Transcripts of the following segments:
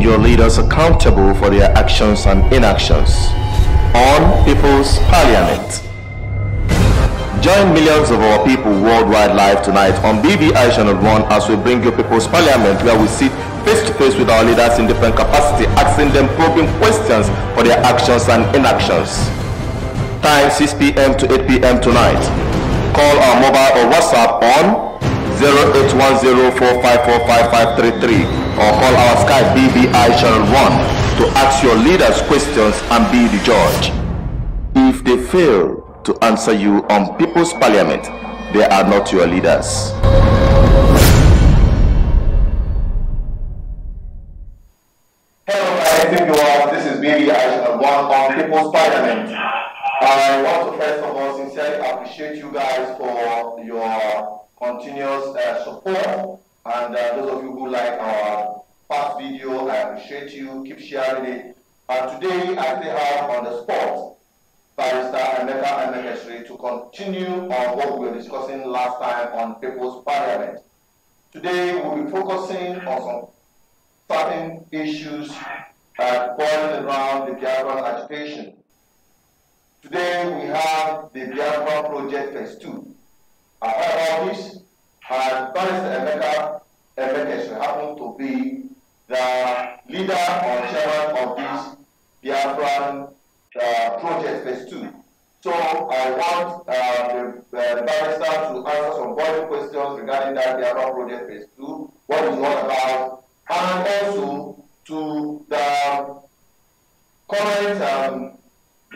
your leaders accountable for their actions and inactions on People's Parliament. Join millions of our people worldwide live tonight on BVI Channel 1 as we bring you People's Parliament, where we sit face to face with our leaders in different capacity, asking them probing questions for their actions and inactions. Time 6 p.m. to 8 p.m. tonight. Call our mobile or WhatsApp on 0810-454-5533 or call our Skype BVI Channel 1 to ask your leaders questions and be the judge. If they fail to answer you on People's Parliament, they are not your leaders. Hello guys, this is BVI Channel 1 on People's Parliament. I want to first of all sincerely appreciate you guys for your continuous support, and those of you who like our past video, I appreciate you. Keep sharing it. And today I still have on the spot Barrister Emeka Emekesiri to continue on what we were discussing last time on People's Parliament. Today we'll be focusing on some certain issues boiling around the Biafran agitation. Today we have the Biafra Project Phase 2. I heard about this, and Barrister Emeka Emekesiri happened to be the leader or chairman of this Biafran Project Phase 2. So I want the barrister to answer some burning questions regarding that Biafra Project Phase 2, what it's all about, and also to the current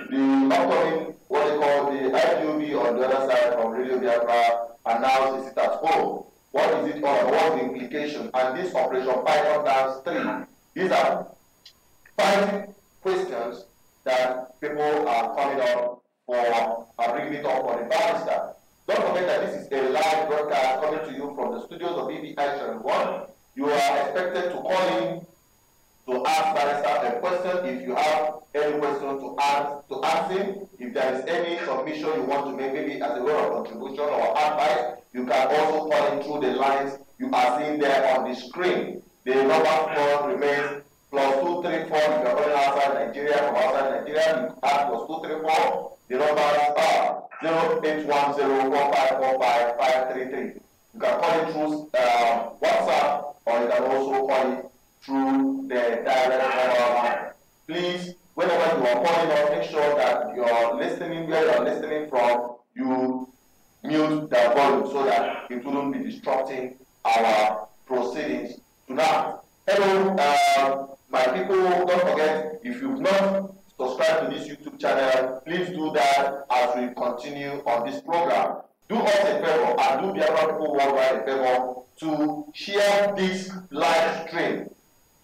the upcoming, what they call the IPOB on the other side from Radio Biafra announced it at home. What is it all about? What's the implication? And this Operation Python Dance 3. These are 5 questions that people are coming up for bringing it up for the barrister. Don't forget that this is a live broadcast coming to you from the studios of BVI Channel 1. You are expected to call in to ask barrister a question if you have any question to ask him. If there is any submission you want to make, maybe as a way of contribution or advice, you can also call in through the lines you are seeing there on the screen. The number phone remains +234 if you are calling outside Nigeria. From outside Nigeria, you add +234. The numbers are 0810-4545-533. You can call it through WhatsApp, or you can also call it through the direct mobile line. Please, whenever you are calling us, make sure that you are listening where you are listening from, you mute the volume so that it wouldn't be disrupting our proceedings tonight. Hello, my people, don't forget, if you've not subscribed to this YouTube channel, please do that as we continue on this program. Do us a favor and do Biafra people worldwide a favor to share this live stream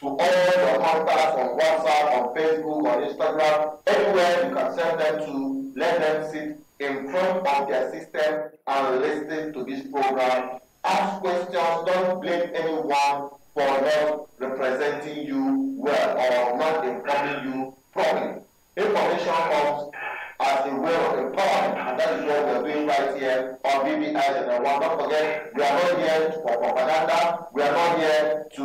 to all your contacts on WhatsApp, on Facebook, on Instagram, anywhere you can send them to. Let them sit in front of their system and listen to this program. Ask questions, don't blame anyone for not representing you well or not informing you properly. Information comes as a way of empowerment, and that is what we are doing right here on BVI Channel 1. Don't forget, we are not here for propaganda, we are not here to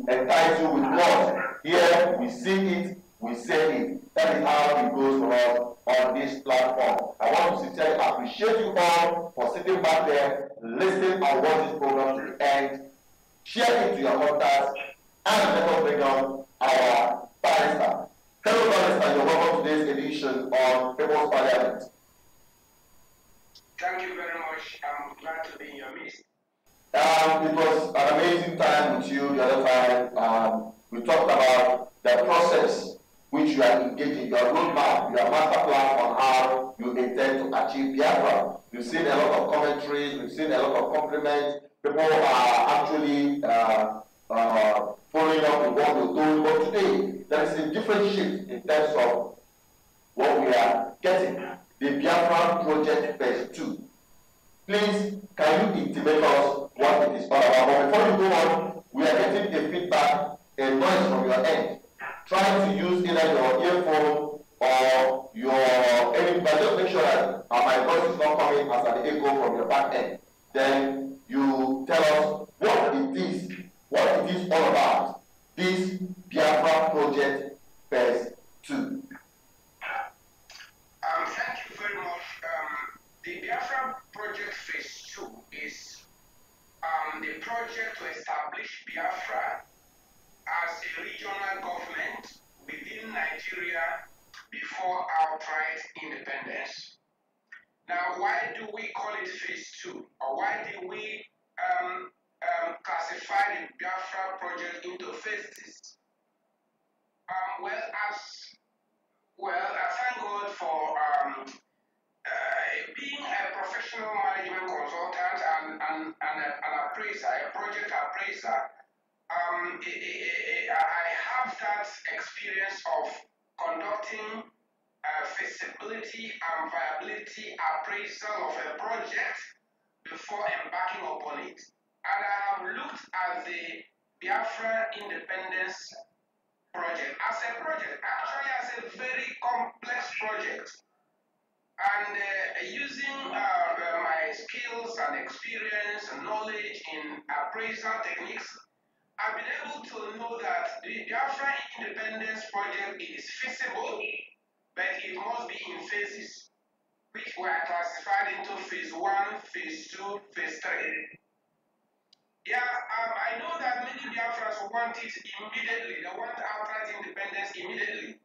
entice you with words. Here, we see it, we say it. That is how it goes for us on this platform. I want to sincerely appreciate you all for sitting back there, listening and watch this program to the end. Share it to your contacts, and let us bring on our barrister. Hello, barrister, you're welcome to today's edition on People's Parliament. Thank you very much. I'm glad to be in your midst. It was an amazing time with you the other time. We talked about the process which you are engaging, your roadmap, your master plan on how you intend to achieve Biafra. We've seen a lot of commentaries, we've seen a lot of compliments. People are actually following up with what we're doing. But today, there is a different shift in terms of what we are getting. The Biafra Project Phase 2. Please, can you intimate us what it is all about? But before you go on, we are getting a feedback, a noise from your end. Try to use either your earphone or your but just make sure that my voice is not coming as an echo from your back end. Then you tell us what it is all about. this Biafra project phase 2? Thank you very much. The Biafra project phase 2 is the project to establish Biafra as a regional government within Nigeria before outright independence. Now, why do we call it phase 2? Or why do we classify the Biafra project into phases? I thank God for being a professional management consultant and an appraiser, a project appraiser. I have that experience of conducting feasibility and viability appraisal of a project before embarking upon it. And I have looked at the Biafra independence project as a project, actually as a very complex project. And using my skills and experience and knowledge in appraisal techniques, I've been able to know that the Biafra independence project is feasible, but it must be in phases, which were classified into phase 1, phase 2, phase 3. Yeah, I know that many Biafrans want it immediately. They want outright independence immediately.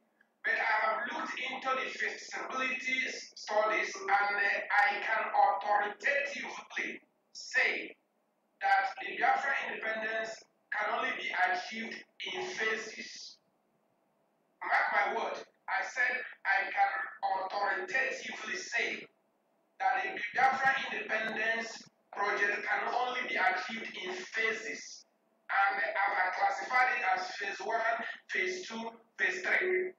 But I have looked into the feasibility studies and I can authoritatively say that the Biafra independence can only be achieved in phases. Mark my word, I said I can authoritatively say that the Biafra independence project can only be achieved in phases. And I classified it as phase 1, phase 2, phase 3.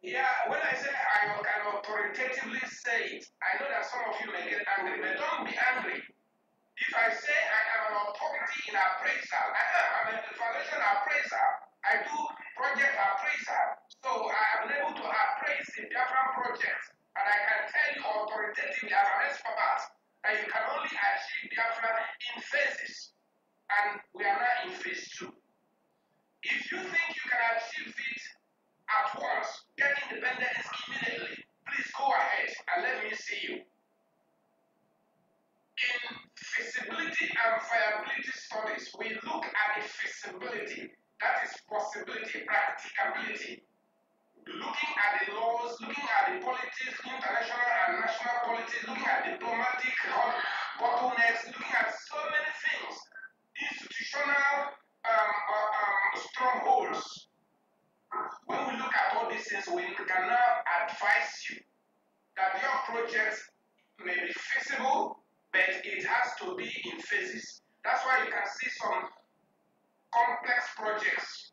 Yeah, when I say I can authoritatively say it, I know that some of you may get angry, but don't be angry. If I say I am an authority in appraisal, I'm a foundation appraiser. I do project appraisal. So I have been able to appraise the Biafra project. And I can tell you authoritatively as an expert that you can only achieve Biafra in phases. And we are now in phase 2. If you think you can achieve it at once, get independence immediately, please go ahead and let me see you. In feasibility and viability studies, we look at the feasibility, that is possibility, practicability. Looking at the laws, looking at the politics, international and national politics, looking at diplomatic bottlenecks, looking at so many things, institutional strongholds. When we look at all these things, we can now advise you that your project may be feasible, but it has to be in phases. That's why you can see some complex projects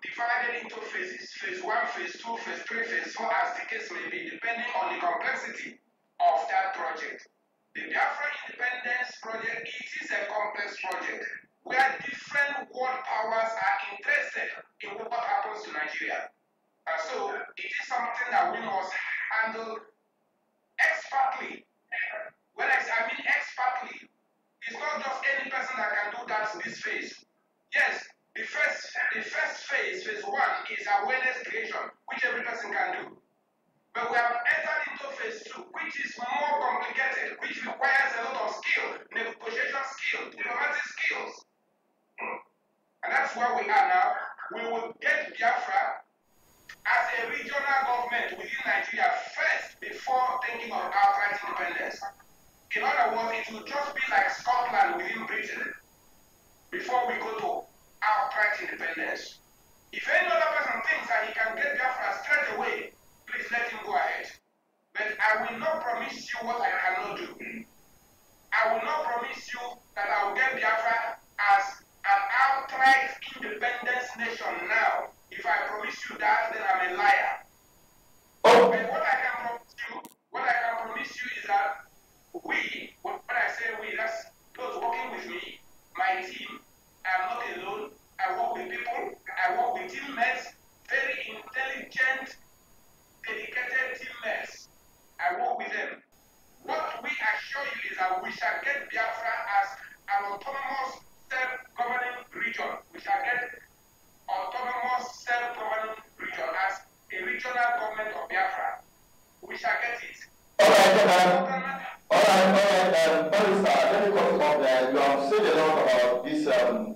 divided into phases. Phase 1, phase 2, phase 3, phase 4, as the case may be, depending on the complexity of that project. The Biafra Independence Project, it is a complex project where different world powers are interested in what happens to Nigeria. So it is something that we must handle expertly. When I mean expertly, it's not just any person that can do that this phase. Yes, the first phase, phase 1, is awareness creation, which every person can do. But we have entered into phase 2, which is more complicated, which requires a lot of skill, negotiation skills, diplomatic skills. And that's where we are now. We will get Biafra as a regional government within Nigeria first before thinking of outright independence. In other words, it will just be like Scotland within Britain before we go to outright independence. If any other person thinks that he can get Biafra straight away, please let him go ahead. But I will not promise you what I cannot do. I will not promise you that I will get Biafra as an outright independence nation now. If I promise you that, then I'm a liar. Oh. But what I can promise you is that we, when I say we, that's those working with me,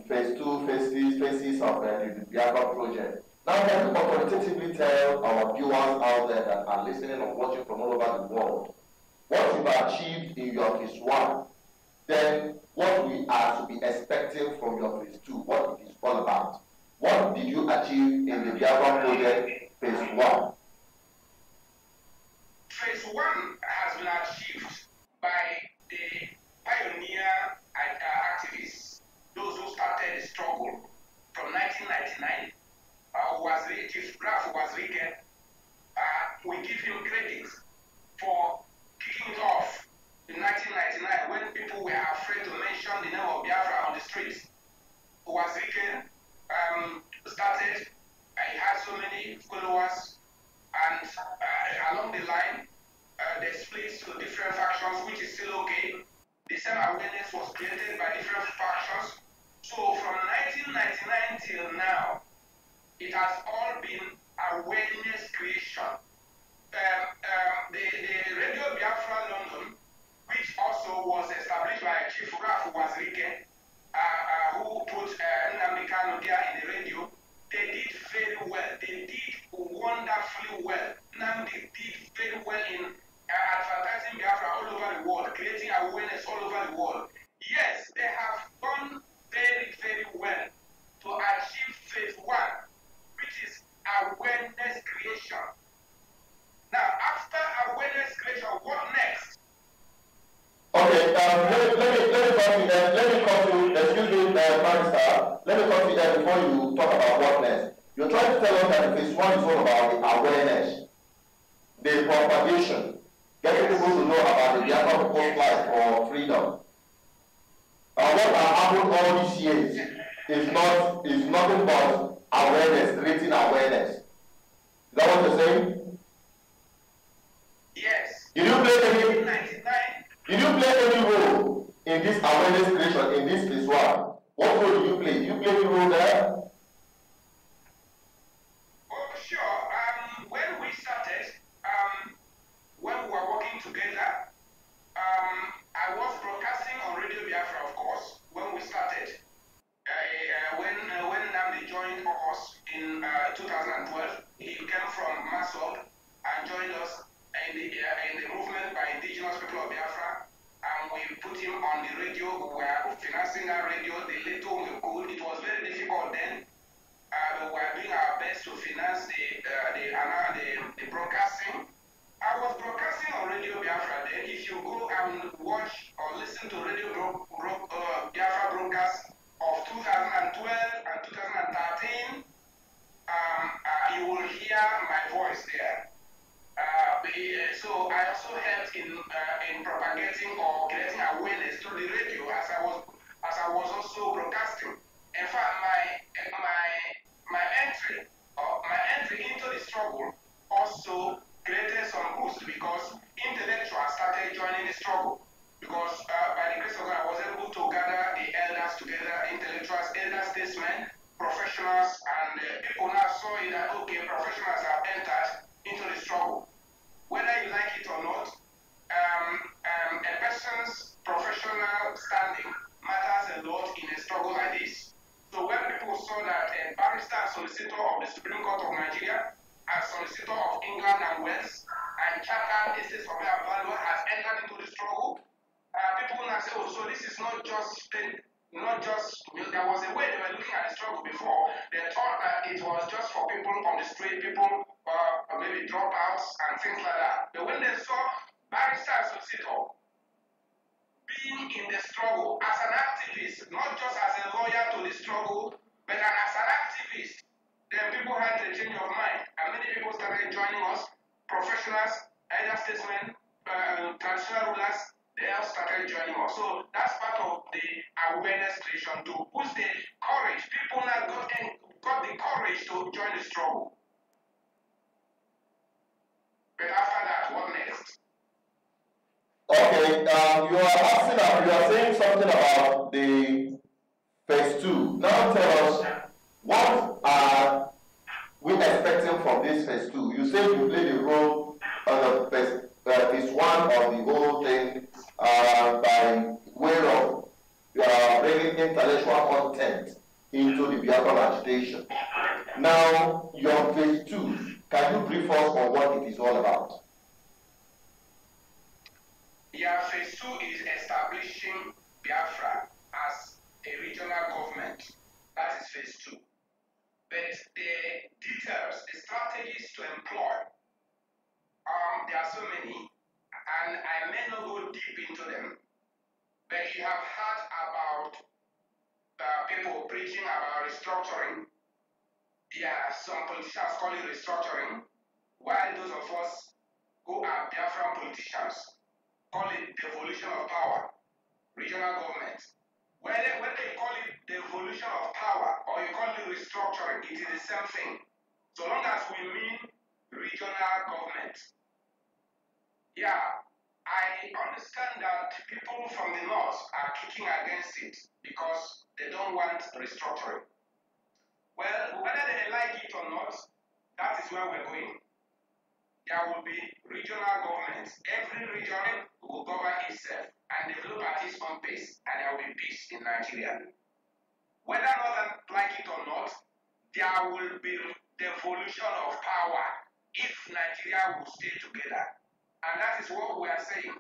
phase 2, phases of the Biafra project. Now, can you authoritatively tell our viewers out there that are listening or watching from all over the world what you've achieved in your phase 1, then what we are to be expecting from your phase 2, what it is all about? What did you achieve in the Biafra project phase 1? Phase 1 has been achieved by the pioneer activists, those who started the struggle from 1999. Chief Graf was wicked. We give him credit for kicking it off in 1999 when people were afraid to mention the name of Biafra on the streets. Was wicked. Started. He had so many followers, and along the line, they split to different factions, which is still okay. The same awareness was created by different factions. So from 1999 till now, it has all been awareness creation. The Radio Biafra London, which also was established by Chief Raf Wazirike, who put Nnamdi Kanu in the radio, they did very well. They did wonderfully well. Nnamdi did very well in advertising Biafra all over the world, creating awareness all over the world. Yes, they have done very, very well to achieve phase 1, which is awareness creation. Now, after awareness creation, what next? Okay, let me come to, excuse me, Barrister, let me come to that before you talk about what next. You're trying to tell us that phase 1 is all about the awareness, the propagation, getting people to know about the Biafra People's fight for freedom. What has happened all these years is nothing but awareness, creating awareness. Is that what you're saying? Yes. Did you play any role in this awareness creation, in this phase 1? What role did you play? Did you play any role there? Oh, sure. When we started, when we were working together, I was broadcasting on Radio Biafra, of course, when we started. When Nnamdi joined us in 2012, he came from Masop and joined us in the movement by indigenous people of Biafra, and we put him on the radio. We were financing that radio the little we could. It was very difficult then. We were doing our best to finance the broadcasting. I was broadcasting on Radio Biafra then. If you go and watch or listen to Radio Biafra broadcasts of 2012 and 2013, you will hear my voice there. So I also helped in propagating or creating awareness through the radio as I was also broadcasting. In fact, my entry into the struggle also created some boost because intellectuals started joining the struggle. Because by the grace of God, I was able to gather the elders together, intellectuals, elder statesmen, professionals, and people now saw it that okay, professionals have entered into the struggle. Whether you like it or not, a person's professional standing matters a lot in a struggle like this. So when people saw that a barrister and solicitor of the Supreme Court of Nigeria, and solicitor of England and Wales, and chartered estates of value has entered into the struggle, people now say, oh, so this is not just, there was a way they were looking at the struggle before. They thought that it was just for people on the street, people maybe dropouts and things like that. But when they saw barrister and solicitor being in the struggle as an activist, not just as a lawyer to the struggle, but as an activist, then people had a change of mind. And many people started joining us, professionals, elder statesmen, traditional rulers, they all started joining us. So that's part of the awareness creation to boost the courage. People now got the courage to join the struggle. But after that, what next? Okay, you are saying something about the phase 2. Now tell us, what are we expecting from this phase 2? You say you played a role on the phase 1 of the whole thing by way of bringing intellectual intellectual content into the Biafran agitation. Now, your phase 2, can you brief us on what it is all about? Yeah, phase 2 is establishing Biafra as a regional government. That is phase 2. But the details, the strategies to employ, there are so many, and I may not go deep into them. But you have heard about people preaching about restructuring. Yeah, some politicians call it restructuring, while those of us who are Biafran politicians call it devolution of power, regional government. Whether you call it devolution of power or you call it restructuring, it is the same thing. So long as we mean regional government. Yeah, I understand that people from the north are kicking against it because they don't want restructuring. Well, whether they like it or not, that is where we're going. There will be regional governments. Every region will govern itself and develop at its own pace, and there will be peace in Nigeria. Whether Northern like it or not, there will be devolution of power if Nigeria will stay together. And that is what we are saying.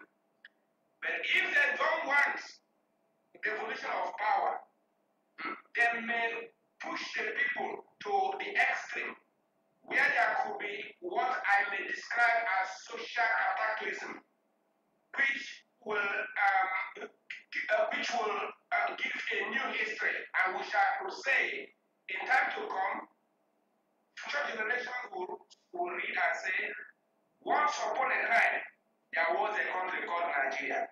But if they don't want devolution of power, they may push the people to the extreme, where there could be what I may describe as social cataclysm, which will give a new history, and we shall say, in time to come, future generations will read and say, once upon a time, there was a country called Nigeria.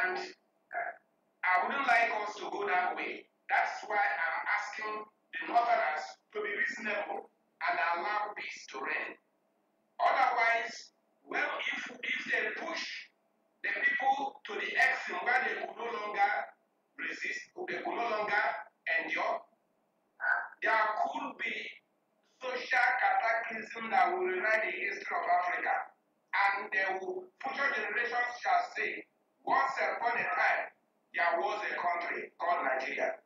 And I wouldn't like us to go that way. That's why I'm asking the Northerners to be reasonable and allow peace to reign. Otherwise, well, if they push the people to the extreme where they could no longer resist, they could no longer endure, there could be social cataclysm that will rewrite the history of Africa. And future generations shall say, once upon a time, there was a country called Nigeria.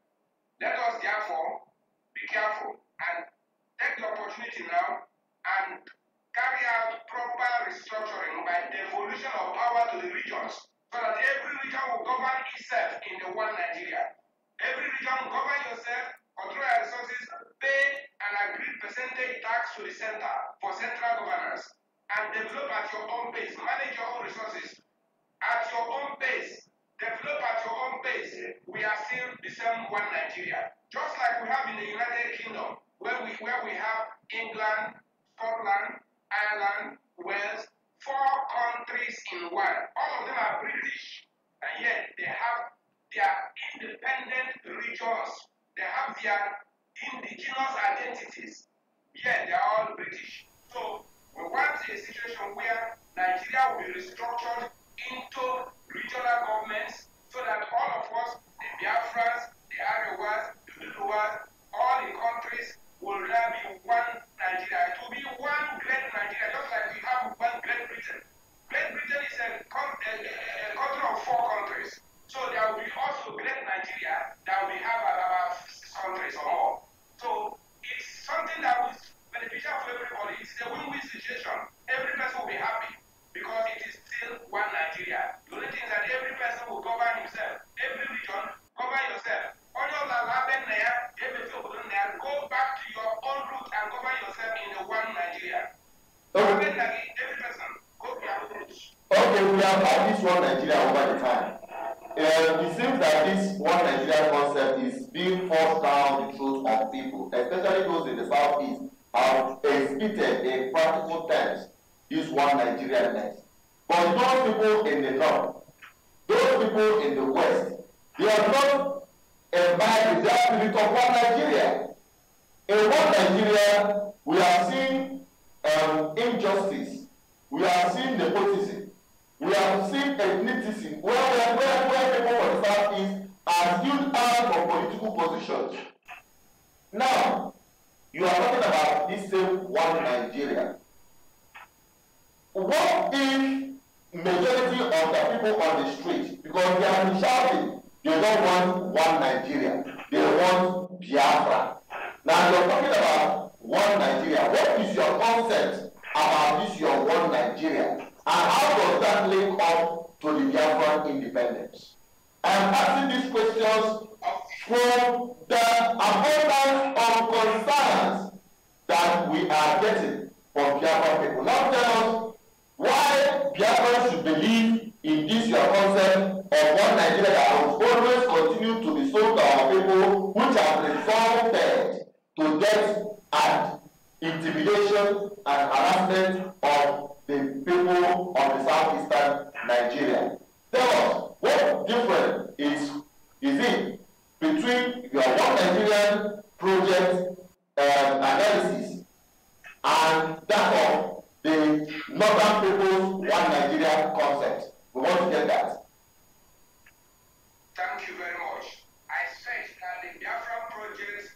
Let us therefore be careful and take the opportunity now and carry out proper restructuring by devolution of power to the regions, so that every region will govern itself in the one Nigeria. Every region will govern yourself, control your resources, pay an agreed percentage tax to the center for central governance, and develop at your own pace, manage your own resources at your own pace, develop at your own pace. We are still the same one Nigeria, just like we have in the United Kingdom, where we have England, Scotland, Ireland, Wales, 4 countries in one. All of them are British, and yet they have their independent regions. They have their indigenous identities, yet they are all British. So we want a situation where Nigeria will be restructured into regional governments, so that all of us, the Biafrans, the Arewas, the Luluas, all the countries will now be one Nigeria. It will be one great Nigeria, just like we have one Great Britain. Great Britain is a country of 4 countries. So there will be also great Nigeria that we have about 6 countries or more. So it's something that is beneficial for everybody. It's a win-win situation. Every person will be happy because it is still one Nigeria. The only thing is that every person will govern himself. Every region, govern yourself. Go back to your own root and govern yourself in the one Nigeria. Okay. Every person, go to your own roots. Okay, we have had this one Nigeria over the time. It seems that this one Nigeria concept is being forced down the throat of people, especially those in the southeast, have exhibited in practical terms this one Nigerianness. But those people in the north, those people in the west, they are not imbibed with the spirit of one Nigeria. In one Nigeria, we are seeing injustice, we are seeing nepotism, we are seeing ethnicity, where people from the southeast are still out of political positions. Now, you are talking about this same one Nigeria. What if majority of the people on the street, because they are shouting They don't want one Nigeria. They want Biafra. Now you're talking about one Nigeria. What is your concept about this your one Nigeria? And how does that link up to the Biafran independence? I am asking these questions from the abundance of concerns that we are getting from Biafran people. Now tell us why Biafran should believe in this your concept of one Nigeria that will always continue to be sold to our people, which have resulted to death and intimidation and harassment of the people of the southeastern Nigeria. Tell us what difference is it between your one Nigerian project analysis and that of the northern people's one Nigeria concept? We want to get that. Thank you very much. I said that the Biafra project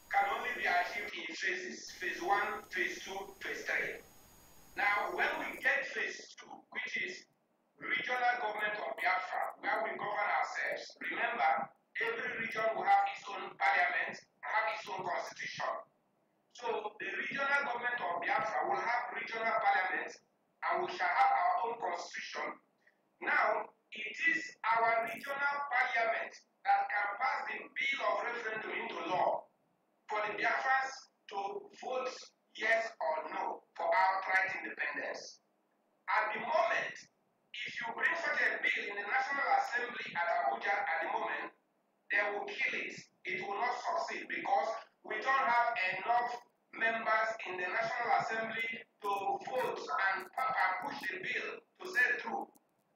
can only be achieved in phases. Phase 1, phase 2, phase 3. Now, when we get phase 2, which is regional government of Biafra, where we govern ourselves, remember, every region will have its own parliament, have its own constitution. So, the regional government of Biafra will have regional parliaments, and we shall have our own constitution. Now, it is our regional parliament that can pass the bill of referendum into law for the Biafrans to vote yes or no for outright independence. At the moment, if you bring such a bill in the National Assembly at Abuja at the moment, they will kill it. It will not succeed because we don't have enough members in the National Assembly to vote and push the bill to sail through.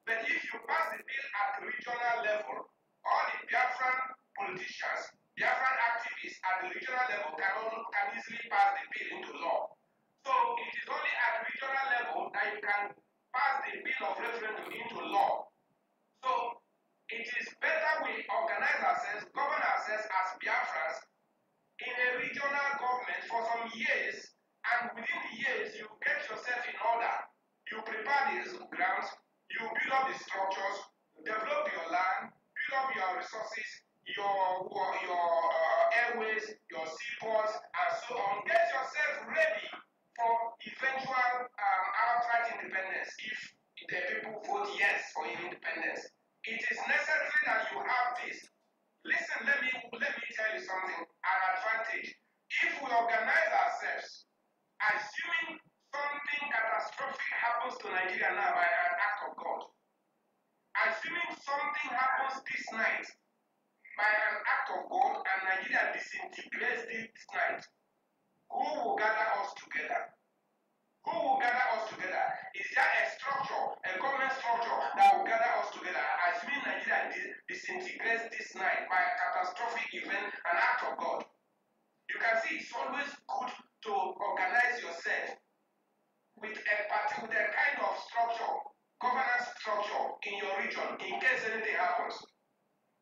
But if you pass the bill at regional level, all the Biafran politicians, Biafran activists at the regional level can easily pass the bill into law. So it is only at regional level that you can pass the bill of referendum into law. So it is better we organize ourselves, govern ourselves as Biafrans in a regional government for some years, and within the years you get yourself in order. You prepare the grounds, you build up the structures, develop your land, build up your resources, your airways, your seaports, and so on. Get yourself ready for eventual outright independence if the people vote yes for independence. It is necessary that you have this. Listen, let me tell you something, an advantage. If we organize ourselves, assuming something catastrophic happens to Nigeria now by an act of God, assuming something happens this night by an act of God and Nigeria disintegrates this night, who will gather us together? Who will gather us together? Is there a structure, a government structure that will gather us together? Assuming Nigeria disintegrates this night by a catastrophic event, an act of God. You can see it's always good to organize yourself with a kind of structure, governance structure in your region in case anything happens.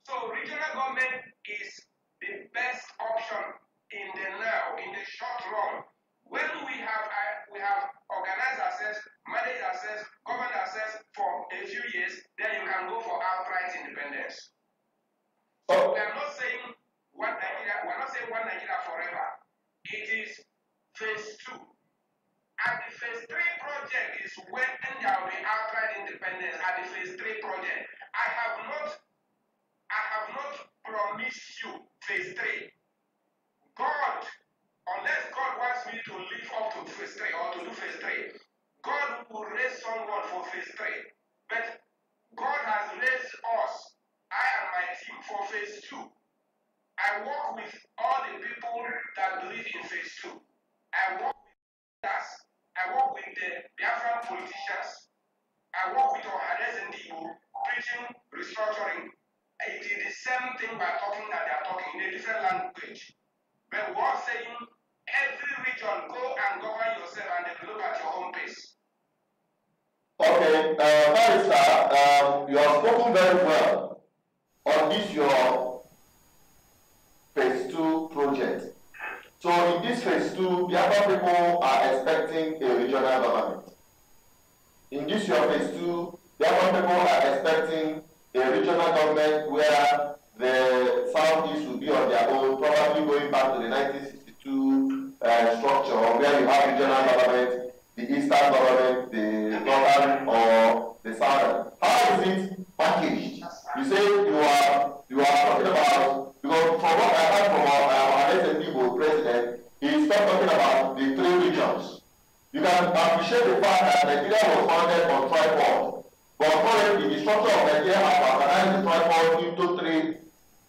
So regional government is the best option in the short run. When we have organized ourselves, managed ourselves, governed ourselves for a few years, then you can go for outright independence. So we are not saying one Nigeria, we're not saying one Nigeria forever. It is phase 2. And the phase 3 project is when there will be outright independence at the phase 3 project. I have not promised you phase 3. God, unless God wants me to live up to phase 3 or to do phase 3, God will raise someone for phase 3. But God has raised us, I and my team, for phase 2. I work with all the people that believe in phase 2. I work with us, I work with the Biafran politicians, I work with Ohades and Igbo, preaching restructuring. It is the same thing by talking that they are talking in a different language. But we're saying every region go and govern yourself and develop at your own pace. Okay, Barrister, you have spoken very well on this your phase 2 project. So in this phase 2, the other people are expecting a regional government. In this your phase 2, the other people are expecting a regional government where the Southeast will be on their own, probably going back to the 1962 structure where you have regional government, the Eastern government, the Northern or the Southern. How is it packaged? You say you are talking about, because from what I heard from our SNP president, he stopped talking about the three regions. You can appreciate the fact that Nigeria was founded on tripod, but currently the structure of Nigeria has organized the tripod into three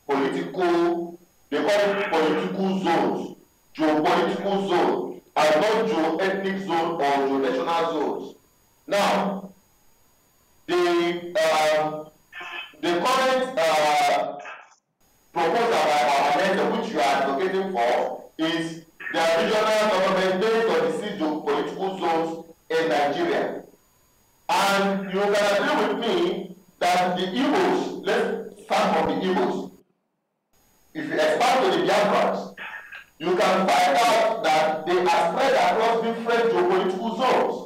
political, they call it political zones, geopolitical zone, and not geo-ethnic zone or geo-national zones. Now, the current proposal by our amendment, which you are advocating for, is the regional government based on the six geopolitical zones in Nigeria. And you can agree with me that the Igbos, let's start from the Igbos. If you expand to the Biafrans, you can find out that they are spread across different geopolitical zones.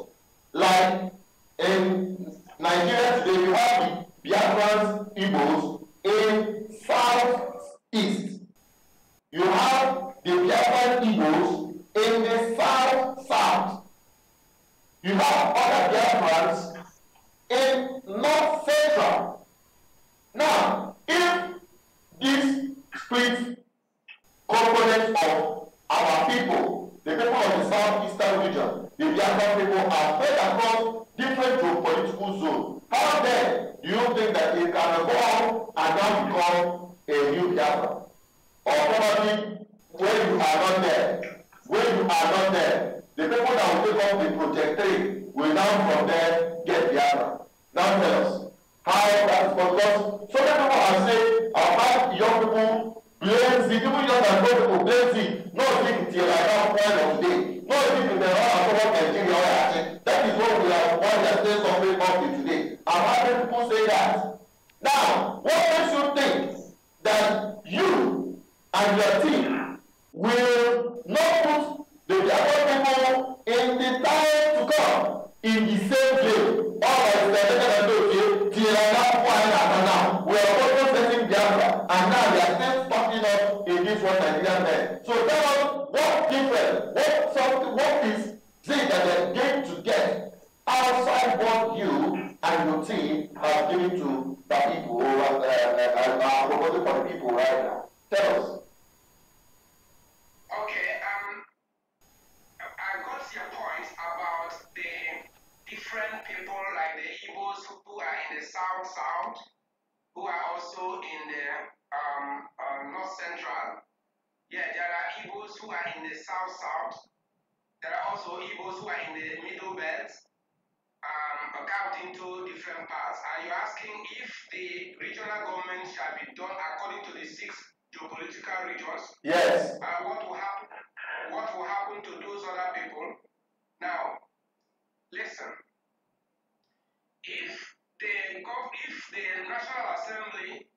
Like in Nigeria today, you have the Biafrans, Igbos in southeast. You have the Biafran Igbos in the south. You have other Biafrans in north central. Now, if this split component of our people, the people of the southeastern region, the Biafran people, are spread across different geopolitical zones, how then do you think that it can evolve and now become a new Biafra? Or probably when you are not there, the people that will take up the Project 3 will now from there get Biafra. Now tell us how that is, because so many people have said about young people blame the people young and old people blame the no think till I now point of today. No think in the wrong about Nigeria or actually. That is what we are why we are saying something about it today. I've heard people say that. Now, what makes you think that you and your team will not put the Biafran people in the time to come in the same way? All of the till now we are also setting Biafra, and now they are still stocking up in this one Nigerian men. So tell us what different, what is it that they're going to get outside what you and your team have given to the people and are proposing for the people right now? Tell us. Okay, I got your point about the different people like the Igbos who are in the south, who are also in the north central. Yeah, there are Igbos who are in the south. There are also Igbos who are in the middle belt, carved into different parts. Are you asking if the regional government shall be done according to the 6 geopolitical regions? Yes. What will happen? What will happen to those other people? Now, listen. If the National Assembly,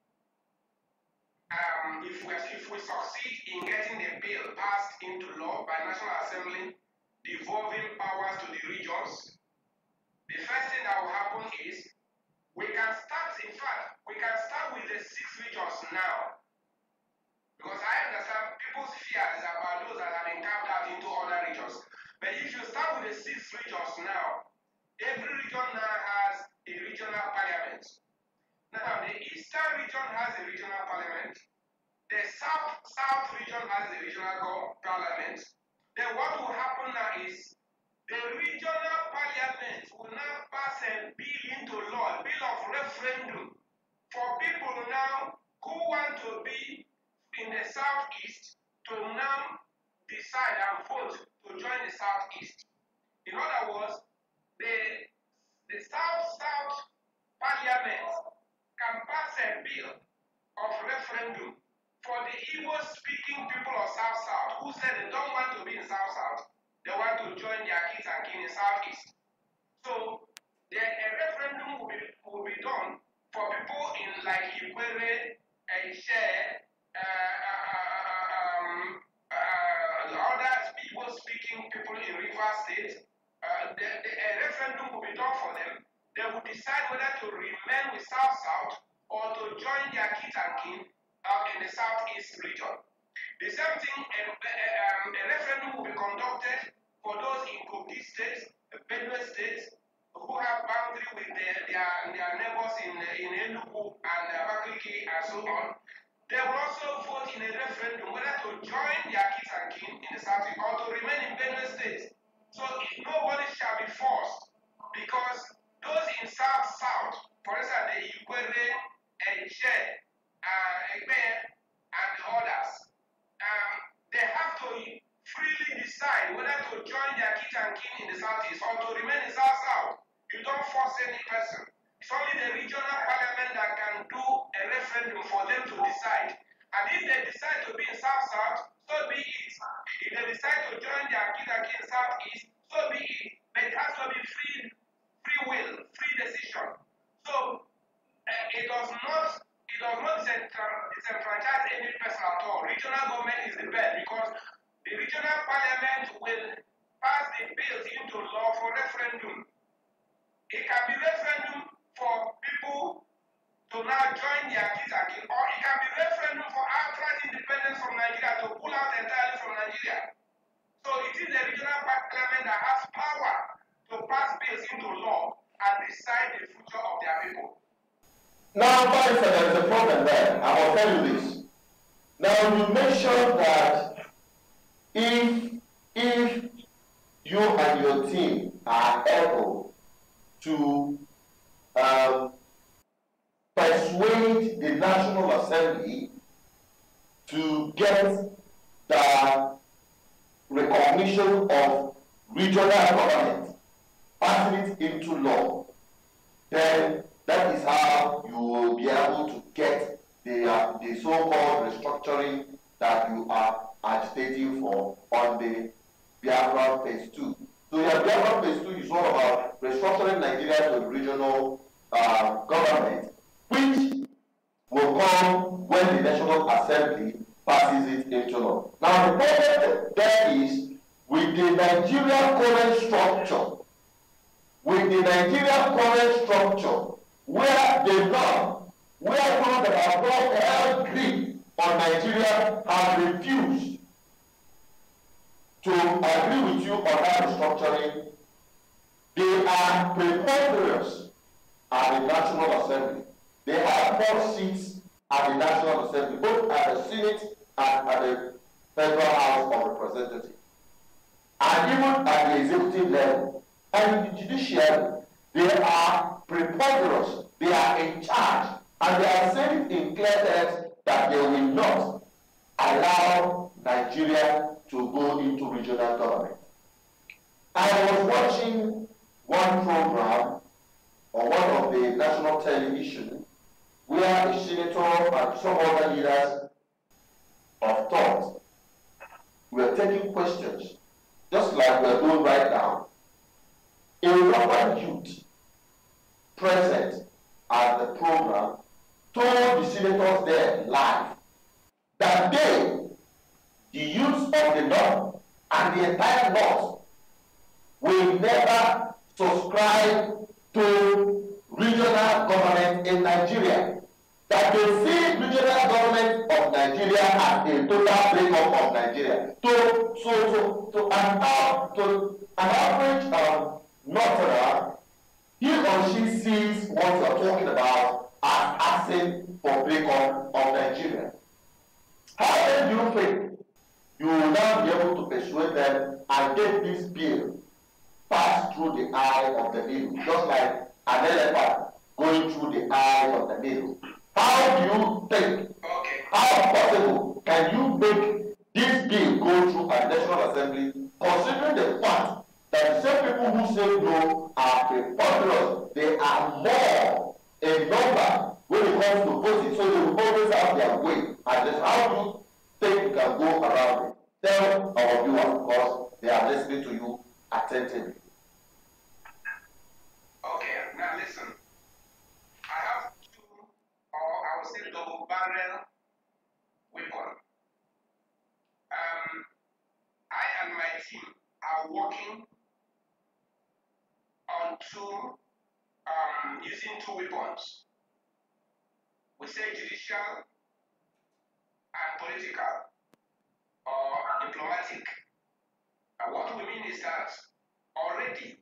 if we succeed in getting the bill passed into law by National Assembly, devolving powers to the regions, the first thing that will happen is we can start with the 6 regions now. Because I understand people's fears about those that have been carved out into other regions. But if you start with the 6 regions now, every region now has a regional parliament. Now, the Eastern region has a regional parliament. The South region has a regional parliament. Then what will happen now is the regional parliament will now pass a bill into law, a bill of referendum, for people now who want to be in the southeast to now decide and vote to join the southeast. In other words, the south parliament can pass a bill of referendum for the Igbo-speaking people of south who said they don't want to be in south. They want to join their kids and kin in southeast. So a referendum will be done for people in like Ikwere and Share, other Igbo-speaking people in River State. A referendum will be done for them. They will decide whether to remain with south or join their kit and kin in the southeast region. The same thing, a referendum will be conducted for those in Kogi states, Benue states, who have boundary with their neighbors in Enugu and Abakaliki and so on. They will also vote in a referendum whether to join their kit and kin in the south or to remain in Benue State. So nobody shall be forced, because those in south, for instance, the Ikwere, Eje, Egbe, and the others, they have to freely decide whether to join their kit and kin in the southeast or to remain in south. You don't force any person. It's only the regional parliament that can do a referendum for them to decide. And if they decide to be in south, so be it. If they decide to join their kit and kin in southeast, so be it. But it has to be free will, free decision. So it does not disenfranchise any person at all. Regional government is the best, because the regional parliament will pass the bills into law for referendum. It can be referendum for people to now join their kit and kin, or it can be referendum for outright independence from Nigeria, to pull out entirely from Nigeria. So it is the regional parliament that has power to pass bills into law and decide the future of their people. Now, there is a problem there. I will tell you this. Now, you mentioned that if you and your team are able to persuade the National Assembly to get the recognition of regional government, passing it into law, then that is how you will be able to get the so-called restructuring that you are agitating for on the Biafra Phase 2. So your Biafra Phase 2 is all about restructuring Nigeria to the regional government, which will come when the National Assembly passes it into law. Now the problem there is, with the Nigeria current structure, where those that have brought held grip on Nigeria have refused to agree with you on that restructuring, they are preposterous at the National Assembly. They have more seats at the National Assembly, both at the Senate and at the Federal House of Representatives, and even at the executive level. And in the judiciary, they are preposterous, they are in charge, and they are saying in clear terms that they will not allow Nigeria to go into regional government. I was watching one program on one of the national television where a senator and some other leaders of thought were taking questions, just like we're doing right now. A local youth present at the program told the senators there live that they, the youths of the North and the entire North, will never subscribe to regional government in Nigeria. That they see regional government of Nigeria as a total breakup of Nigeria. To an average Northerner, he or she sees what you are talking about as asking for breakup of Nigeria. How then do you think you will now be able to persuade them and get this bill passed through the eye of the needle, just like an elephant going through the eye of the needle? How do you think, how possible can you make this bill go through a National Assembly, considering the fact that the same people who say no are preposterous? They are more in number when it comes to voting, so they will always have their way. And just how do you think you can go around it? Tell our viewers, because they are listening to you attentively. Okay, now listen. I have two, or I would say double-barrel weapon. I and my team are working on using two weapons. we say judicial and political or diplomatic. And what we mean is that already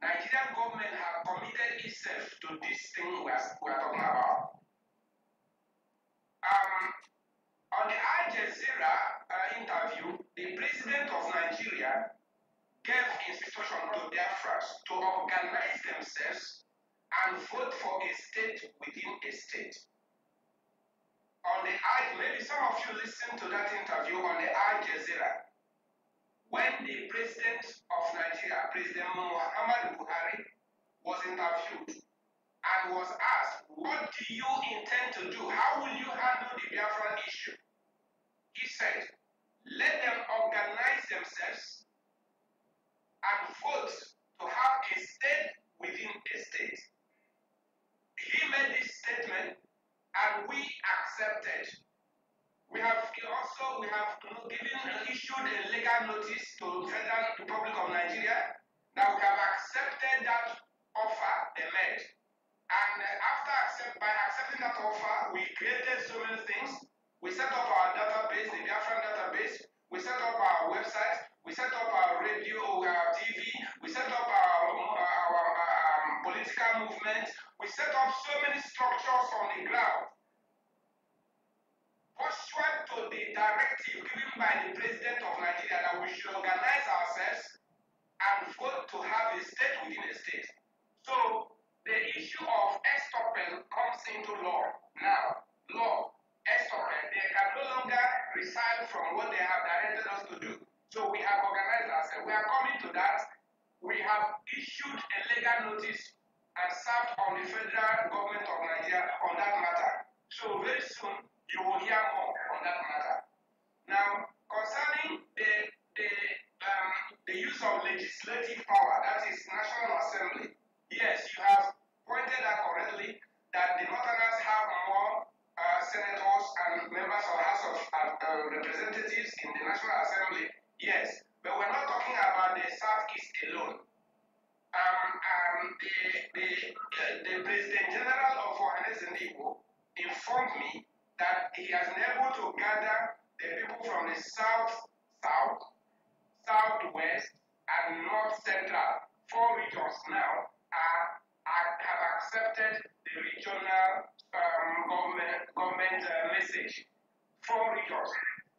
Nigerian government have committed itself to this thing we are talking about. On the Al Jazeera interview, the president of Nigeria gave instruction to Biafras to organize themselves and vote for a state within a state. Maybe some of you listened to that interview on the Al Jazeera when the president of Nigeria, President Muhammadu Buhari, was interviewed and was asked, what do you intend to do? How will you handle the Biafran issue? He said, let them organize themselves and vote to have a state within a state. He made this statement and we accepted. We have issued a legal notice to the Federal Republic of Nigeria that we have accepted that offer they made. And by accepting that offer, we created so many things. We set up our database, the Biafran database. We set up our website. We set up our radio, our TV. We set up our political movement. We set up so many structures on the ground. Pursuant to the directive given by the President of Nigeria that we should organize ourselves and vote to have a state within a state. So the issue of estoppel comes into law now. Law, estoppel, they can no longer resile from what they have directed us to do. So we have organized ourselves. We are coming to that. We have issued a legal notice and served on the federal government of Nigeria on that matter. So very soon, you will hear more on that matter. Now, concerning the use of legislative power, that is National Assembly, yes, you have pointed out correctly that the Northerners have more senators and members of the House of Representatives in the National Assembly, yes, but we're not talking about the Southeast alone. The President General of Igbos informed me that he has been able to gather the people from the south, southwest, and north central. 4 regions now have accepted the regional government message. 4 regions.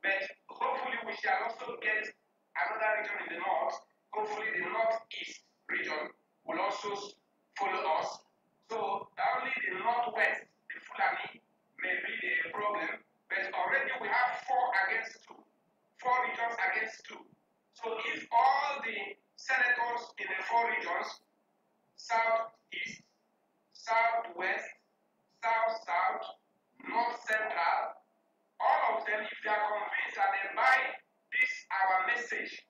But hopefully we shall also get another region in the north. Hopefully the northeast region will also follow us. So only the northwest, the Fulani, may be the problem, but already we have 4 against 2. 4 regions against 2. So if all the senators in the 4 regions, southeast, southwest, south, north central, all of them, if they are convinced that they buy this our message,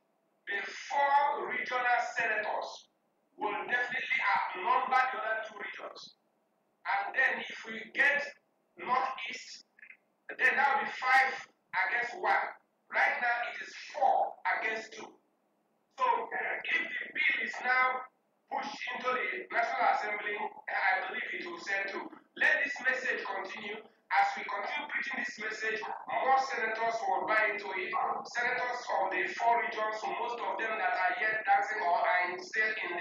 the 4 regional senators will definitely outnumber the other 2 regions. And then if we get northeast, then that will be 5 against 1. Right now it is 4 against 2. So if the bill is now pushed into the National Assembly, I believe it will say to let this message continue. As we continue preaching this message, more senators will buy into it. Senators of the 4 regions, most of them that are yet dancing or are still in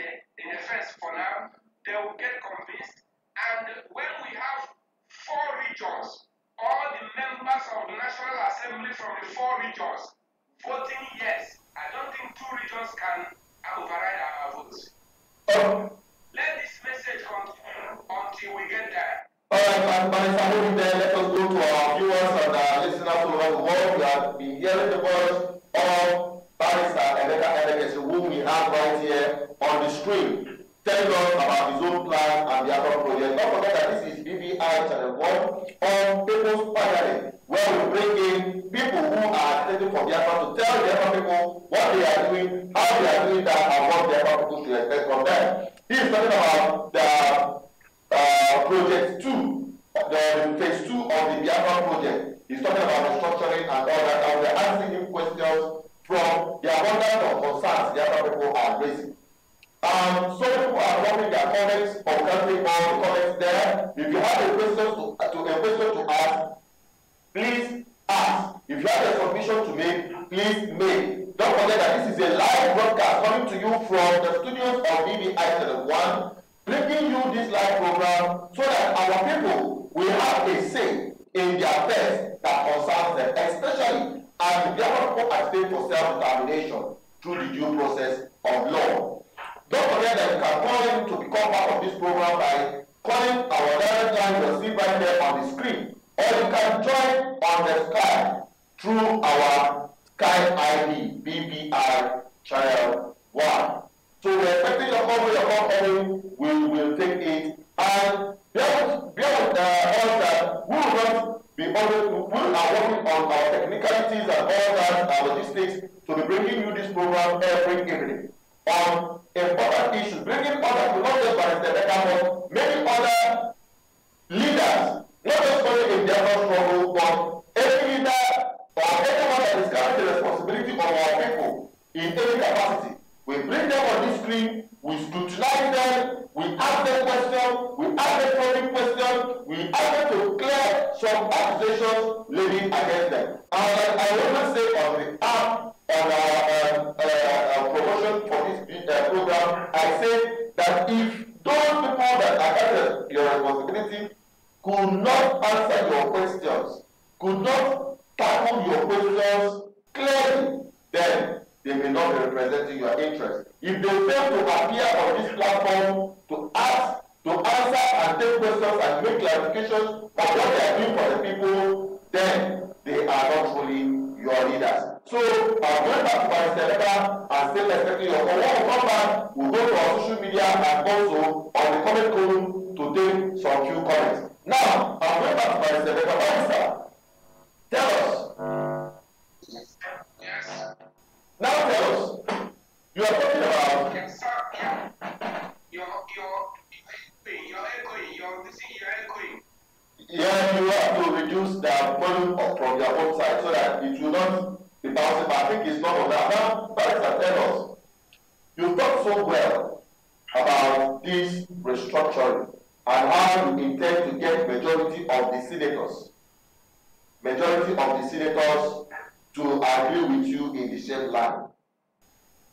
the fence for now, they will get convinced. And when we have 4 regions, all the members of the National Assembly from the 4 regions voting yes, I don't think 2 regions can override our votes. Let this message continue until we get there. All right, and let us go to our viewers and listeners all over the world. We have been hearing the voice of Barrister Emeka Emekesiri, whom we have right here on the screen, telling us about his own plan and the Advert project. Don't forget that this is BVI Channel 1 on People's Parliament, where we bring in people who are taking for Biafra to tell the Biafra people what they are doing, how they are doing that, and what the Biafra people should expect from them. He is talking about the Project 2, the phase 2 of the Biafra project. He's talking about restructuring and all that, and we're asking him questions from the abundance of concerns Biafra people are raising. So people are dropping their comments, or canceling all the comments there. If you have a question to you have a submission to make, please make. Don't forget that this is a live broadcast coming to you from the studios of BVI Channel 1, bringing you this live program so that our people will have a say in their affairs that concerns them, especially as the Biafra people are staying for self-determination through the due process of law. Don't forget that you can call in to become part of this program by calling our direct line you see right there on the screen, or you can join on the Skype through our Skype ID BVI Channel 1. So we're expecting your call. When your call coming, we will take it. And bear with us that we will not be always, we are working on our technicalities and all that, our logistics, to be bringing you this program every evening on important issues, bringing others, not just Barrister Emeka, but many other leaders, not just only in their struggle, but every leader or anyone that is carrying the responsibility of our people in any capacity. We bring them on this screen, we scrutinize them, we ask them questions, we ask them probing questions, we ask them to clear some accusations leading against them. And like I always say on the app, on our promotion for this program, I say that if those people that are carrying your responsibility could not answer your questions, could not tackle your questions clearly, then they may not be representing your interest. If they fail to appear on this platform to ask, to answer and take questions and make clarifications of what they are doing for the people, then they are not truly your leaders. So I'm going back to Barrister Emeka and still expecting your call. When we come back, we'll go to our social media and also on the comment column to take some few comments. Now, I'm going back to Barrister Emeka. Barrister, tell us. Yes. Now tell us, you are talking about. Yes, sir. Yeah. You're echoing. You're echoing. Yeah, you have to reduce the volume from your own side so that it will not be bouncing back. I think it's not on that. Now, Barrister, tell us. You talked so well about this restructuring and how you intend to get majority of the senators to agree with you in the same line.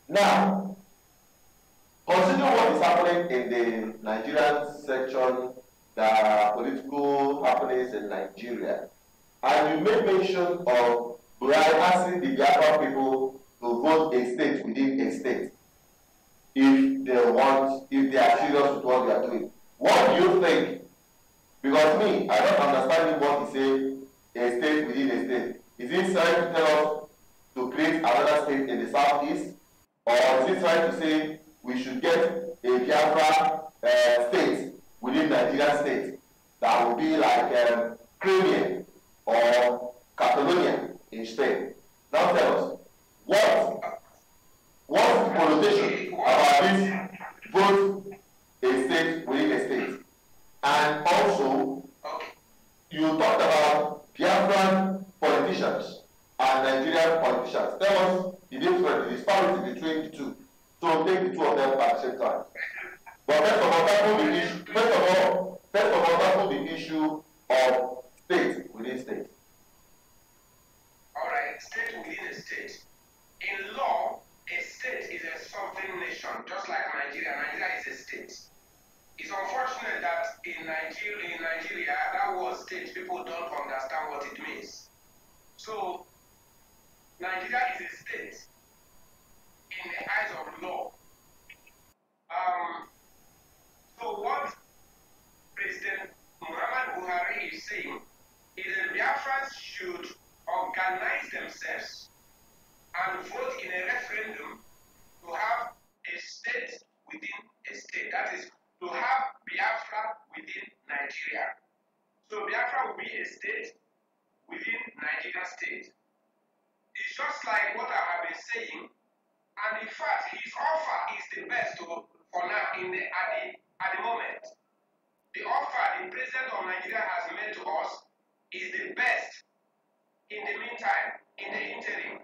Now, consider what is happening in the Nigerian section, the political happenings in Nigeria, and you made mention of Buhari asking the Biafra people to vote a state within a state if they are serious with what they are doing. What do you think? Because me, I don't understand what he said, a state within a state. Is he trying to tell us to create another state in the southeast? Or is he trying to say we should get a Biafra state within Nigerian state that would be like Crimea or Catalonia in Spain? Now tell us, what's the connotation about this vote a state within a state? And also, you talked about Biafran politicians and Nigerian politicians. Tell us the difference, the disparity between the two. So take the two of them at the same time. But first of all, tackle the issue of state within state. All right, state within a state. In law, a state is a sovereign nation, just like Nigeria. Nigeria is a state. It's unfortunate that in Nigeria, that word state, people don't understand what it means. So, Nigeria is a state in the eyes of law. So what President Muhammad Buhari is saying is that Biafrans should organize themselves and vote in a referendum to have a state within a state. That is, to have Biafra within Nigeria. So Biafra will be a state within Nigeria state. It's just like what I have been saying, and in fact, his offer is the best for now at the moment. The offer the President of Nigeria has made to us is the best in the meantime, in the interim,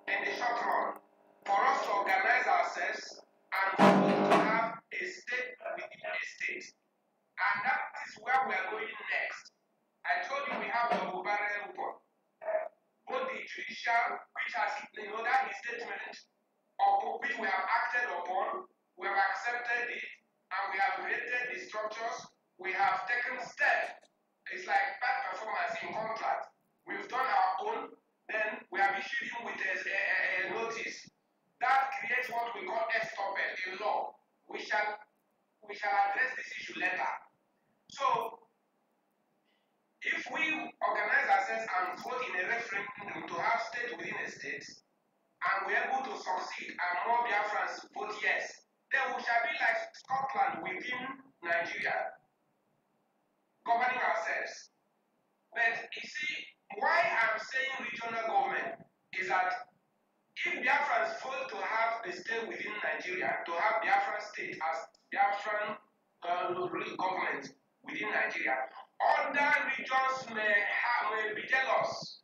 in the short run, for us to organize ourselves and to have a state within a state. And that is where we are going next. I told you we have the Buhari report. Both the judicial, which has, that his statement, of which we have acted upon, we have accepted it, and we have created the structures, we have taken steps. It's like bad performance in contract. We've done our own, then we have issued him with a notice. That creates what we call estoppel in law. We shall address this issue later. So, if we organize ourselves and vote in a referendum to have state within a state, and we're able to succeed, and more Biafrans vote yes, then we shall be like Scotland within Nigeria, governing ourselves. But you see, why I'm saying regional government is that if Biafrans vote to have a state within Nigeria, to have Biafran state as Biafran government within Nigeria, other regions may be jealous.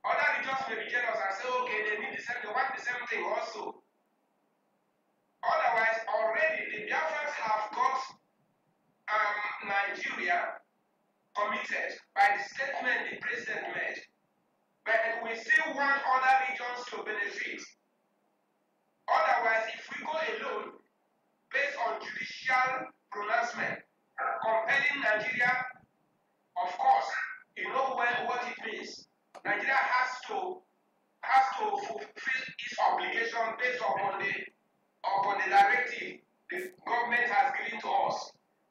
Other regions may be jealous and say, okay, they want the same thing also. Otherwise, already the Biafrans have got Nigeria committed by the statement the president made. But we still want other regions to benefit. Otherwise, if we go alone, based on judicial pronouncement, compelling Nigeria, of course, you know what it means. Nigeria has to fulfill its obligation based upon the directive the government has given to us.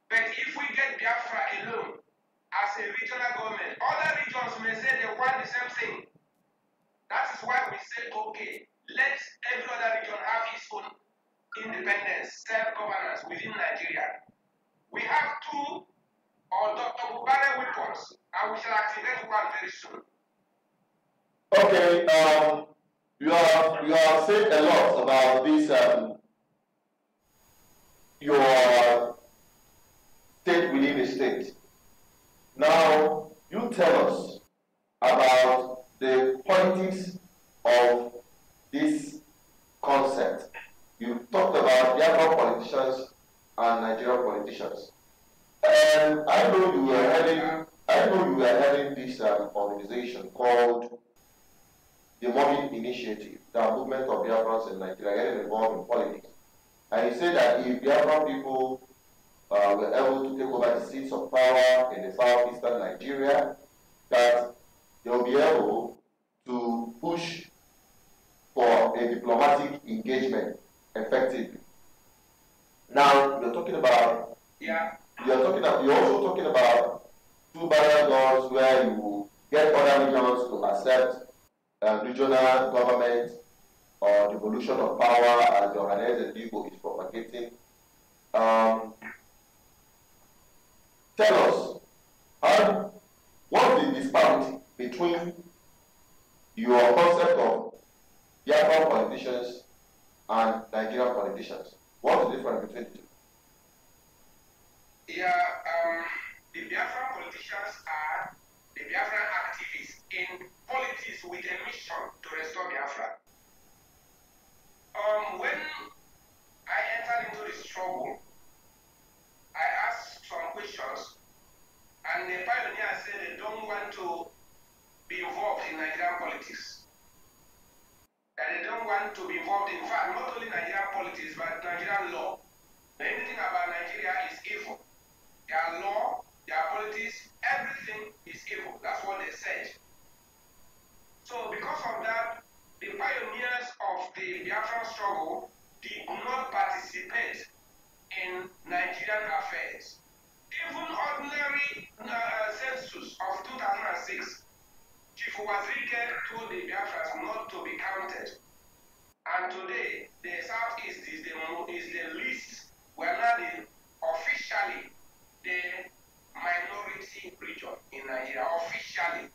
But if we get Biafra alone as a regional government, other regions may say they want the same thing. That is why we say, okay, let every other region have its own independence, self-governance within Nigeria. We have two double barrel weapons, and we shall activate one very soon. Okay, you have said a lot about this, your state within the state. Now, you tell us about the politics of this concept. You talked about Biafran politicians and Nigerian politicians. And I know you were heading this organization called the Mobbing Initiative, the movement of Biafrans in Nigeria getting involved in politics. And you said that if Biafran people were able to take over the seats of power in the southeastern Nigeria, that they will be able to push for a diplomatic engagement effectively. Now you're talking about you're also talking about two barrel guns where you get other regions to accept regional government or devolution of power as the organized Igbo is propagating. Tell us, what's the disparity between your concept of Biafran politicians and Nigerian politicians? What's the difference between the two? Yeah, the Biafran politicians are the Biafran activists in politics with a mission to restore Biafra. When I entered into the struggle, I asked some questions, and the pioneers said they don't want to be involved in Nigerian politics. That they don't want to be involved in fact, not only Nigerian politics, but Nigerian law. Anything about Nigeria is evil. Their law, their politics, everything is evil. That's what they said. So because of that, the pioneers of the Biafran struggle did not participate in Nigerian affairs. Even ordinary census of 2006, Chief Wazirike told the Biafrans not to be counted. And today, the Southeast is the least, well, not officially the minority region in Nigeria, officially.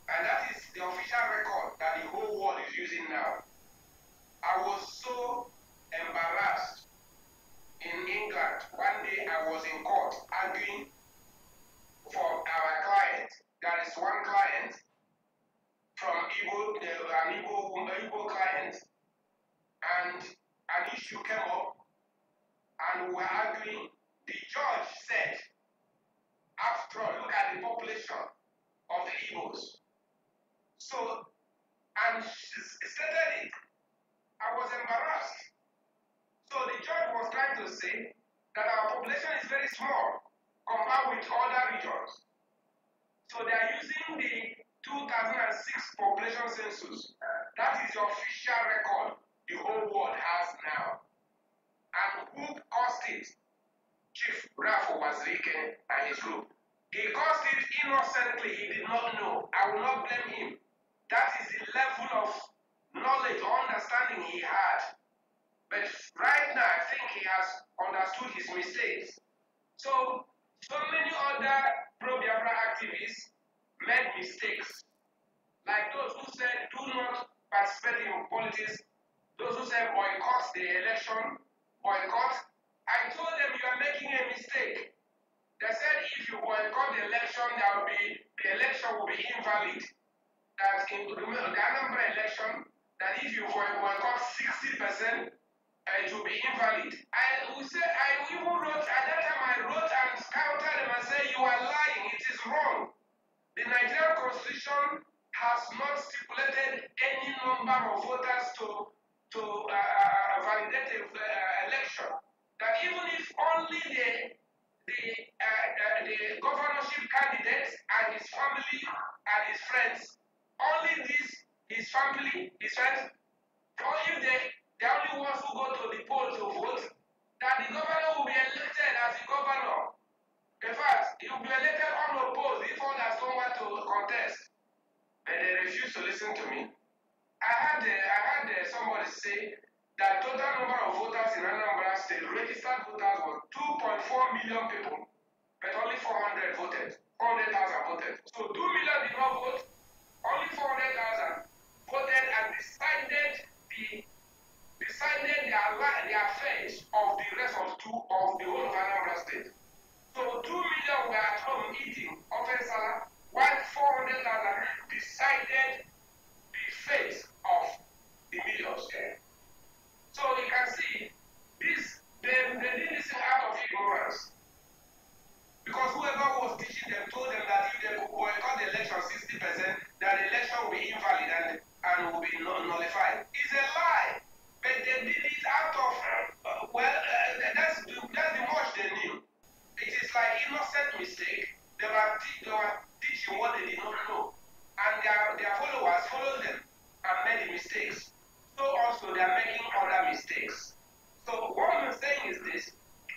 And that is the official record that the whole world is using now. I was so embarrassed in England. One day I was in court arguing for our client. There is one client from Igbo, an Igbo client, and an issue came up, and we were arguing. The judge said, after all, look at the population. Igbos. So, and she stated it. I was embarrassed. So the judge was trying to say that our population is very small compared with other regions. So they are using the 2006 population census. That is the official record the whole world has now. And who caused it? Chief Rafo Wazirike and his group. He caused it innocently. He did not know. I will not blame him. That is the level of knowledge or understanding he had. But right now, I think he has understood his mistakes. So many other pro-Biafra activists made mistakes. Like those who said, do not participate in politics. Those who said, boycott the election, boycott. I told them, you are making a mistake. They said, if you boycott the election, the election will be invalid. That in the Anambra election, that if you boycott 60%, it will be invalid. I even wrote, at that time I wrote and countered them and said, you are lying, it is wrong. The Nigerian Constitution has not stipulated any number of voters to validate the election. That even if only the governorship candidate and his family and his friends, only his family, his friends, or if the only ones who go to the poll to vote, that the governor will be elected as the governor. In fact, he will be elected unopposed if others don't want to contest. But they refuse to listen to me. I had somebody say that total number of voters in Anambra State, registered voters, was 2.4 million people, but only 400,000 voted. So 2 million did not vote, only 400,000 voted and decided the affairs of the rest of the whole of Anambra State. So 2 million were at home eating offensala, while 400,000 decided the fate of the millions. So you can see this, they did this out of ignorance. Because whoever was teaching them told them that if they could boycott the election 60%, that the election will be invalid and will be nullified. It's a lie. But they did it out of, that's the much they knew. It is like innocent mistake. They were teaching what they did not know. And their followers followed them and made the mistakes. So also they are making other mistakes. So what I'm saying is this.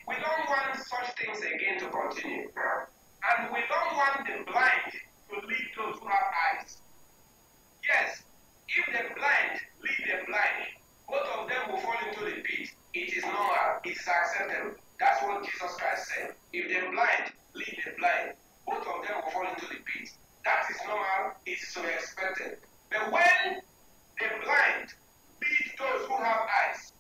We don't want such things again to continue. And we don't want the blind to lead those who have eyes. Yes, if the blind lead the blind, both of them will fall into the pit. It is normal. It is acceptable. That's what Jesus Christ said. If the blind lead the blind, both of them will fall into the pit. That is normal. It is to be expected. But when the blind lead those who have eyes,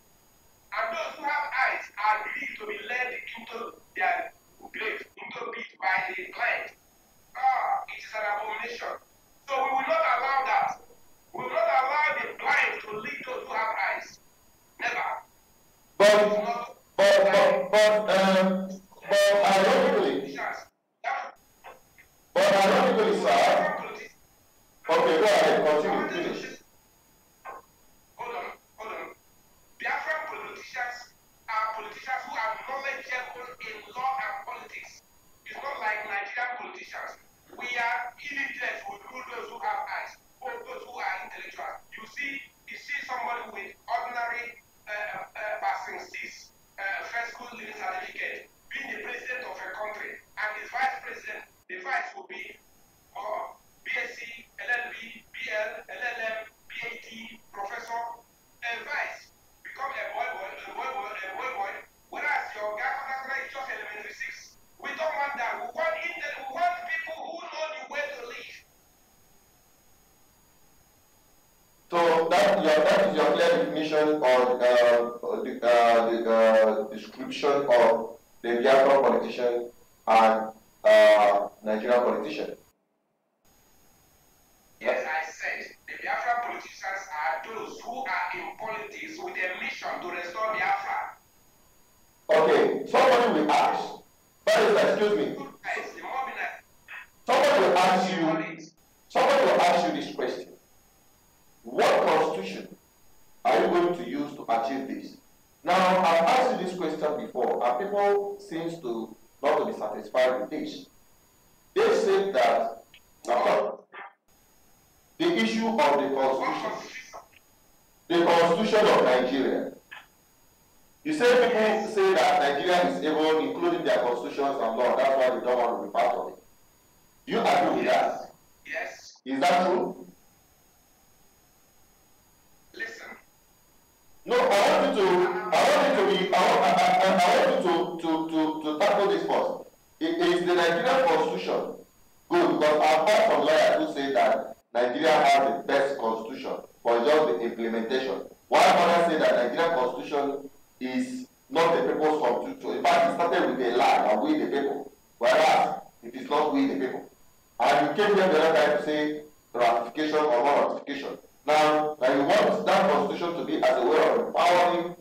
and those who have eyes agree to be led into their grave, into pit by the blind, it is an abomination. So we will not allow that. We will not allow the blind to lead those who have eyes. Never. Ironically, sir. Okay, go ahead, continue, finish. Hold on. Biafran politicians are politicians who are knowledgeable in law and politics. It's not like Nigerian politicians. We are illiterate with those who have eyes, or those who are intellectual. You see somebody with ordinary passing C's, first school living certificate, being the president of a country, and his vice president, the vice will be BSc, LLB, BL, LLM, PhD, professor, and vice. Become a boy, whereas your guy is just elementary 6. We don't want that. We want people who know the way to live. So that is your clear definition on the description of the Biafran politician and Nigerian politician. Yes, I said the Biafra politicians are those who are in politics with a mission to restore Biafra. Okay, somebody will ask. Excuse me. Somebody will ask people seems to not to be satisfied with this. They said that the issue of the constitution of Nigeria. You say people say that Nigeria is evil, including their constitutions and law. That's why they don't want to be part of it. Do you agree with that? Yes. Is that true? Listen. No, I want you to tackle this first. Is the Nigerian constitution good? Because I've heard some lawyers who say that Nigeria has the best constitution, but just the implementation. While others say that Nigerian constitution is not the people's constitution. In fact, it started with a lie that we the people, whereas it is not we the people. And you came here the other time to say ratification or non-ratification. Now you want that constitution to be as a way of empowering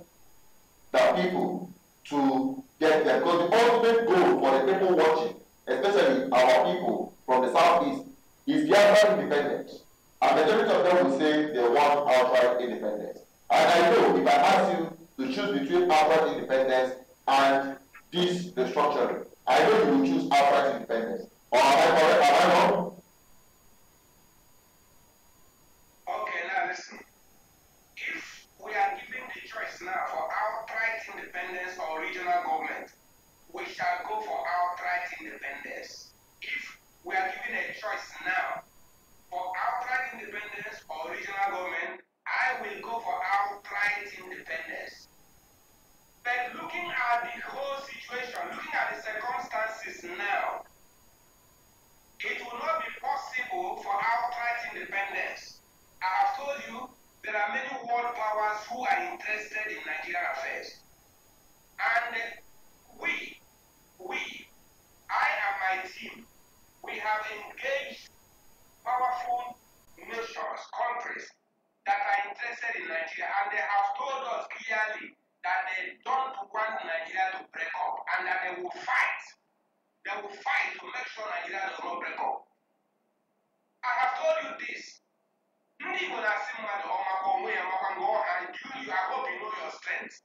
the people to get there. Because the ultimate goal for the people watching, especially our people from the southeast, is Biafra independence. And the majority of them will say they want outright independence. And I know if I ask you to choose between outright independence and this restructuring, I know you will choose outright independence. Or am I correct? Am I wrong? Okay, now listen. If we are given the choice now for outright independence or regional government, we shall go for outright independence. If we are given a choice now for outright independence or regional government, I will go for outright independence. But looking at the whole situation, looking at the circumstances now, it will not be possible for outright independence. I have told you there are many world powers who are interested in Nigerian affairs. And I and my team, we have engaged powerful nations, countries that are interested in Nigeria, and they have told us clearly that they don't want Nigeria to break up and that they will fight. They will fight to make sure Nigeria does not break up. I have told you this. I hope you know your strength.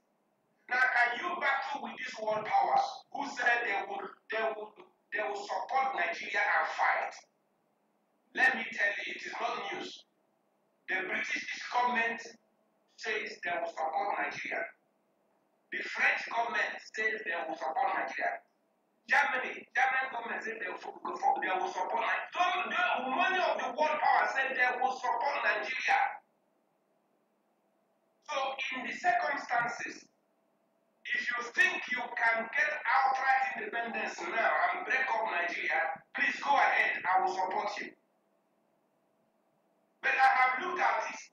Now, can you battle with these world powers who said they will support Nigeria and fight? Let me tell you, it is not news. The British government says they will support Nigeria. The French government says they will support Nigeria. German government said they will support Nigeria. Many of the world powers said they will support Nigeria. So in the circumstances, if you think you can get outright independence now and break up Nigeria, please go ahead, I will support you. But I have looked at this.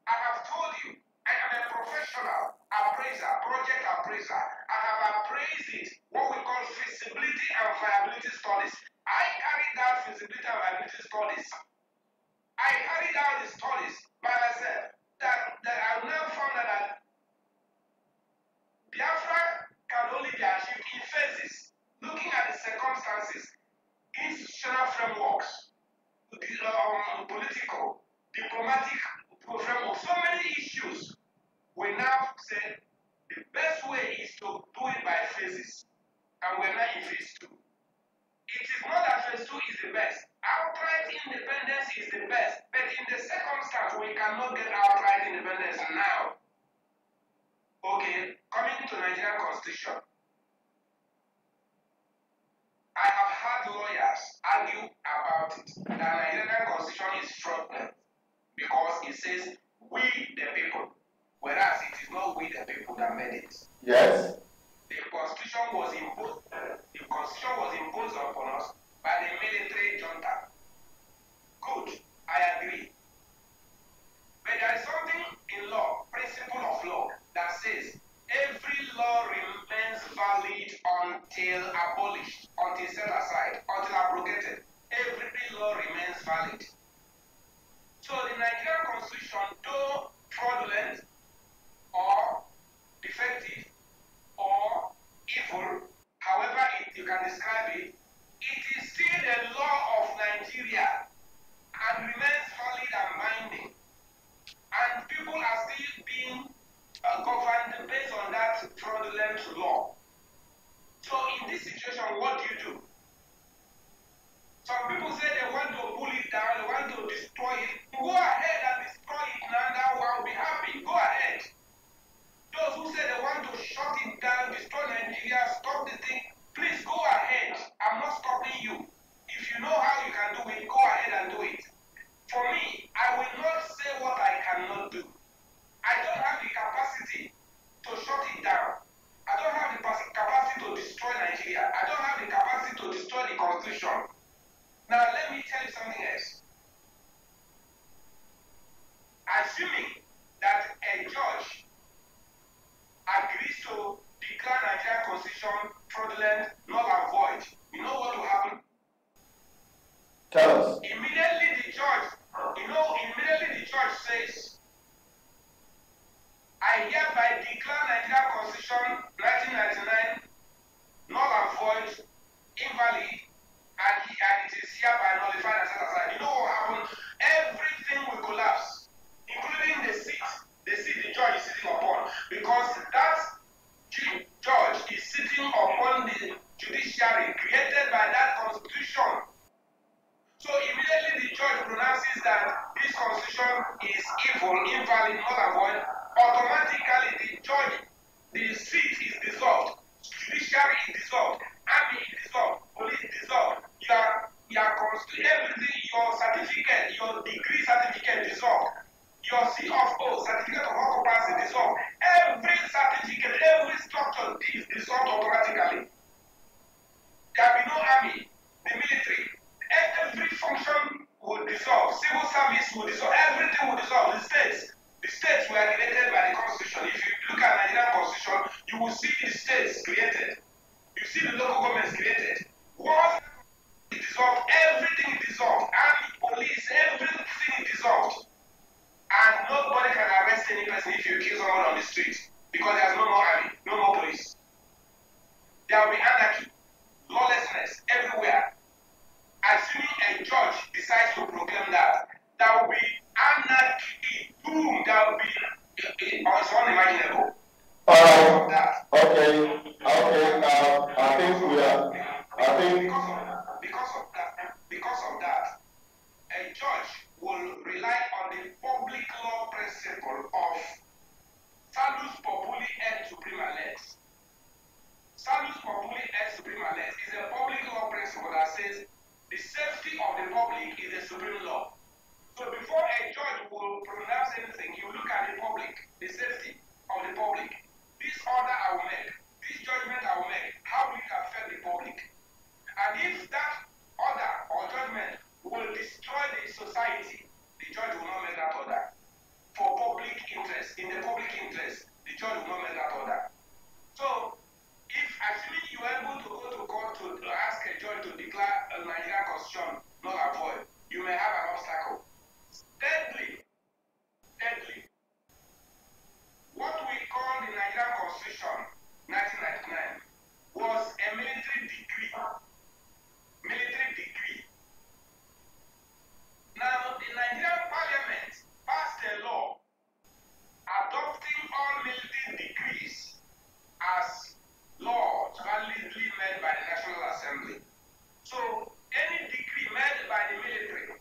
I have told you, I am a professional appraiser, project appraiser. I have appraised it, what we call feasibility and viability studies. I carried out feasibility and viability studies. I carried out the studies by myself that I now found that Biafra can only be achieved in phases, looking at the circumstances, institutional frameworks, political, diplomatic framework, so many issues. We now say the best way is to do it by phases, and we're now in phase 2. It is not that phase 2 is the best. Outright independence is the best, but in the circumstance, we cannot get outright independence now. Okay, coming to Nigerian Constitution. I have had lawyers argue about it, that Nigerian Constitution is fraudulent because it says we the people, whereas it is not we the people that made it. Yes. The Constitution was imposed upon us by the military junta. Good, I agree. But there is something in law, principle of law, that says every law remains valid until abolished, until set aside, until abrogated. Every law remains valid. So the Nigerian Constitution, though fraudulent or defective, that this constitution is evil, invalid, null and void, automatically the judge, the seat is dissolved, judiciary is dissolved, army is dissolved, police is dissolved. Everything, your certificate, your degree certificate dissolved, your C of O, certificate of occupancy dissolved. Every certificate, every structure is dissolved automatically. There will be no army, the military, every function will dissolve, civil service will dissolve, everything will dissolve. The states were created by the constitution. If you look at Nigerian constitution, you will see the states created. You see the local governments created. Once it dissolved, everything is dissolved. Army, police, everything is dissolved. And nobody can arrest any person if you kill someone on the street because there's no more army, no more police. There will be anarchy, lawlessness everywhere. Assuming a judge decides to proclaim that, there will be anarchy, doom, there will be, it's unimaginable. Okay. I think we are. Because of that, a judge will rely on the public law principle of salus populi et suprema lex. Salus populi et suprema lex is a public law principle that says the safety of the public is the supreme law. So before a judge will pronounce anything, you look at the public, the safety of the public. This order I will make, this judgment I will make, how will it affect the public? And if that order or judgment will destroy the society, the judge will not make that order. For public interest, in the public interest, the judge will not make that order. So, if assuming you are able to go to court to ask a judge to declare a Nigerian constitution null and void, you may have an obstacle. Thirdly, what we call the Nigerian Constitution 1999 was a military decree. Now, the Nigerian Parliament passed a law adopting all military decrees as laws validly made by the National Assembly. So, any decree made by the military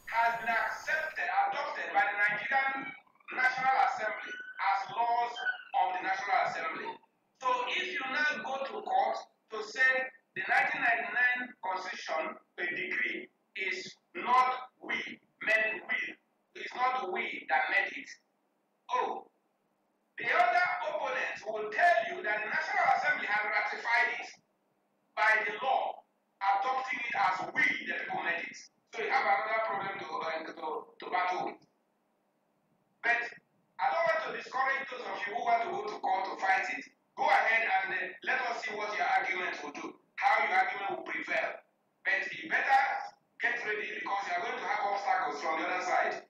has been adopted by the Nigerian National Assembly as laws of the National Assembly. So if you now go to court to say the 1999 Constitution, a decree, is not it's not we that made it. Oh, the other opponents will tell you that the National Assembly has ratified it by the law, adopting it as we, the people, made it. So you have another problem to battle with. But I don't want to discourage those of you who want to go to court to fight it. Go ahead and let us see what your argument will do, how your argument will prevail. But you better get ready because you are going to have obstacles from the other side.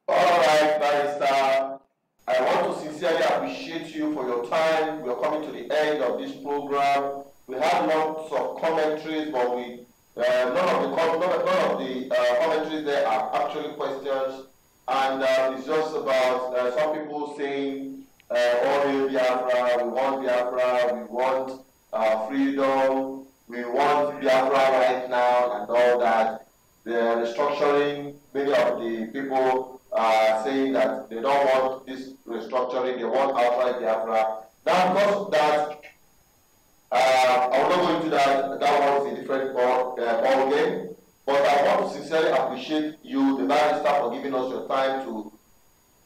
All right, Barrister. I want to sincerely appreciate you for your time. We are coming to the end of this program. We have lots of commentaries, but none of the commentaries there are actually questions. And it's just about some people saying, oh, hail Biafra, we want Biafra, we want freedom, we want Biafra right now, and all that. The restructuring, many of the people are saying that they don't want this restructuring, they want outright Biafra. Now, because of that, I will not go into that. That one is a different ball game. But I want to sincerely appreciate you, the barrister, for giving us your time to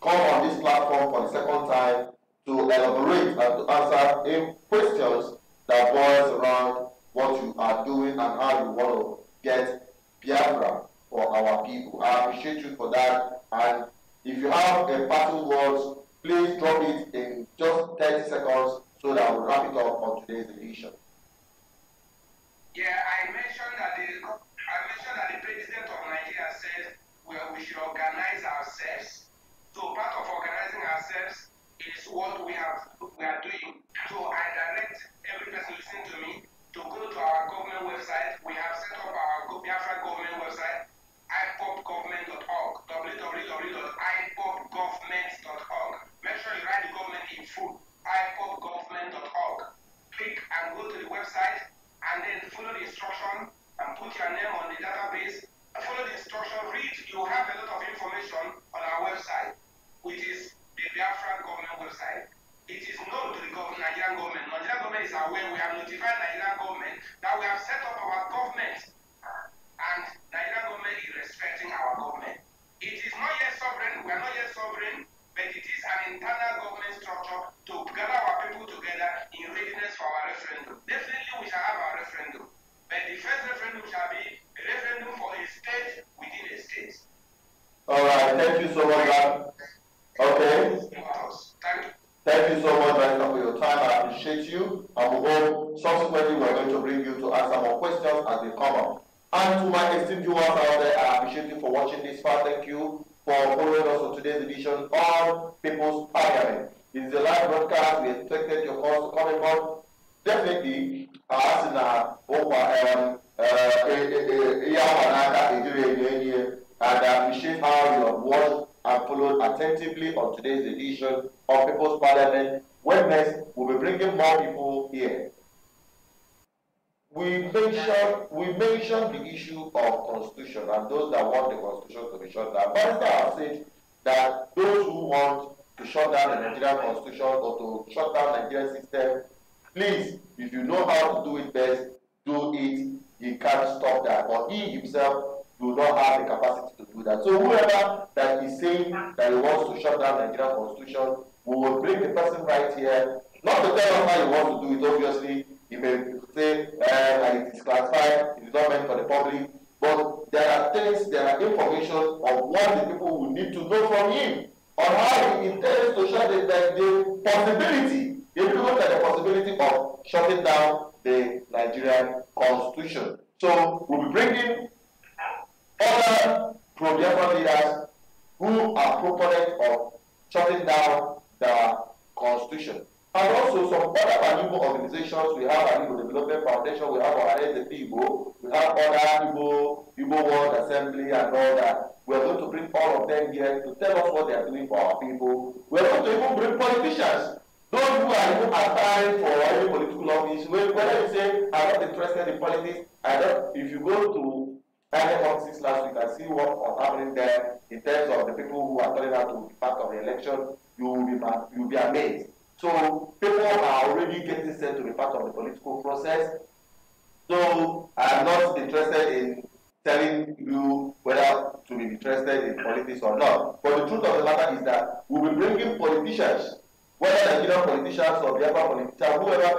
come on this platform for the second time to elaborate and to answer questions that boils around what you are doing and how you want to get Biafra for our people. I appreciate you for that. And if you have a parting words, please drop it in just 30 seconds so that we'll wrap it up on today's edition. Yeah, I mentioned that the president of Nigeria said we should organize ourselves. So part of organizing ourselves is what we are doing. So I direct every person listening to me to go to our government website. We have set up our Biafra government website, ipopgovernment.org, www.ipopgovernment.org. Make sure you write the government in full, ipopgovernment.org. Click and go to the website and then follow the instruction and you so much, man. Okay. Thank you so much, Barrister, for your time. I appreciate you. And we hope subsequently we're going to bring you to answer more questions as they come up. And to my esteemed viewers out there, I appreciate you for watching this far. Thank you for following us on today's edition of People's Parliament. It is a live broadcast. We expected your calls to come in, but definitely, and I appreciate how you have watched and followed attentively on today's edition of People's Parliament. When next, we'll be bringing more people here. We mentioned the issue of constitution and those that want the constitution to be shut down. Barrister has said that those who want to shut down the Nigerian constitution or to shut down the Nigerian system, please, if you know how to do it best, do it. He can't stop that. But he himself do not have the capacity to do that. So whoever that is saying that he wants to shut down the Nigerian constitution, we will bring the person right here, not to tell us how he wants to do it, obviously. He may say that it is classified, it is not meant for the public, but there are things, there are information of what the people will need to know from him on how he intends to shut the possibility, if you look at the possibility of shutting down the Nigerian constitution. So we'll be bringing other pro-Biafra leaders who are proponents of shutting down the constitution. And also some other Igbo organizations. We have an Igbo Development Foundation, we have our Igbo, we have other Igbo World Assembly and all that. We are going to bring all of them here to tell us what they are doing for our people. We are going to even bring politicians, those who are even applying for any political office. Whether you say, I'm not interested in politics, if you go to any offices last week and see what was happening there in terms of the people who are turning out to be part of the election, you will be amazed. So people are already getting sent to be part of the political process. So I'm not interested in telling you whether to be interested in politics or not. But the truth of the matter is that we'll be bringing politicians, whether Nigerian politicians or Biafra politicians, whatever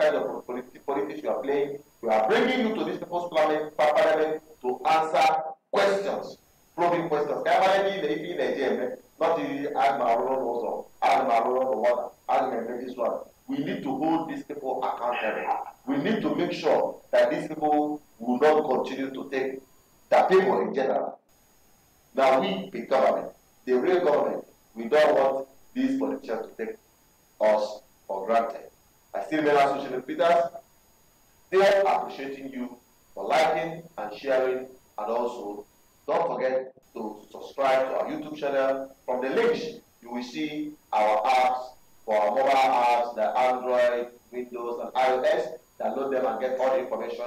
kind of politics you are playing, we are bringing you to this People's Parliament to answer questions, probing questions. Not the this one. We need to hold these people accountable. We need to make sure that these people will not continue to take the people in general. Now we, the government, the real government, we don't want these politicians to take us for granted. I still remember Social Peters, still appreciating you for liking and sharing, and also don't forget to subscribe to our YouTube channel. From the links, you will see our apps for our mobile apps, the Android, Windows, and iOS. Download them and get all the information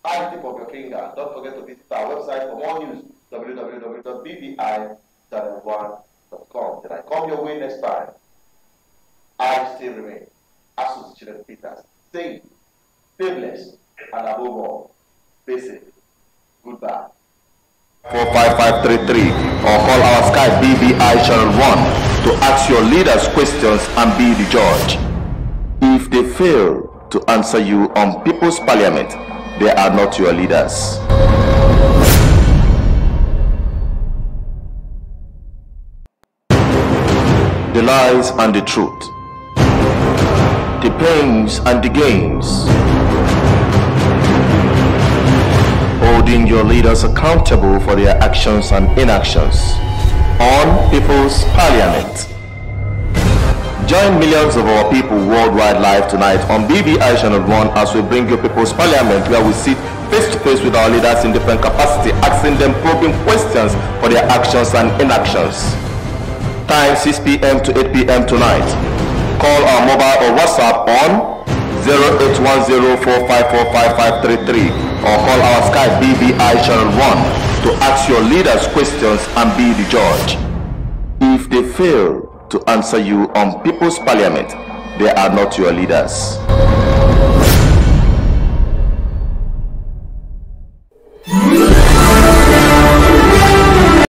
at the tip of your finger. Don't forget to visit our website for more news, www.bvichannel1.com. Till I come your way next time, I still remain Associated Peters, saying, stay blessed, and above all, be safe. Goodbye. 45533 or call our Skype BVI Channel 1 to ask your leaders questions and be the judge. If they fail to answer you on People's Parliament, they are not your leaders. The lies and the truth, the pains and the gains, holding your leaders accountable for their actions and inactions on People's Parliament. Join millions of our people worldwide live tonight on BVI Channel 1 as we bring you People's Parliament, where we sit face to face with our leaders in different capacity, asking them probing questions for their actions and inactions. Time 6 p.m. to 8 p.m. tonight. Call our mobile or WhatsApp on 0810454533 or call our Skype BVI Channel 1 to ask your leaders questions and be the judge. If they fail to answer you on People's Parliament, they are not your leaders.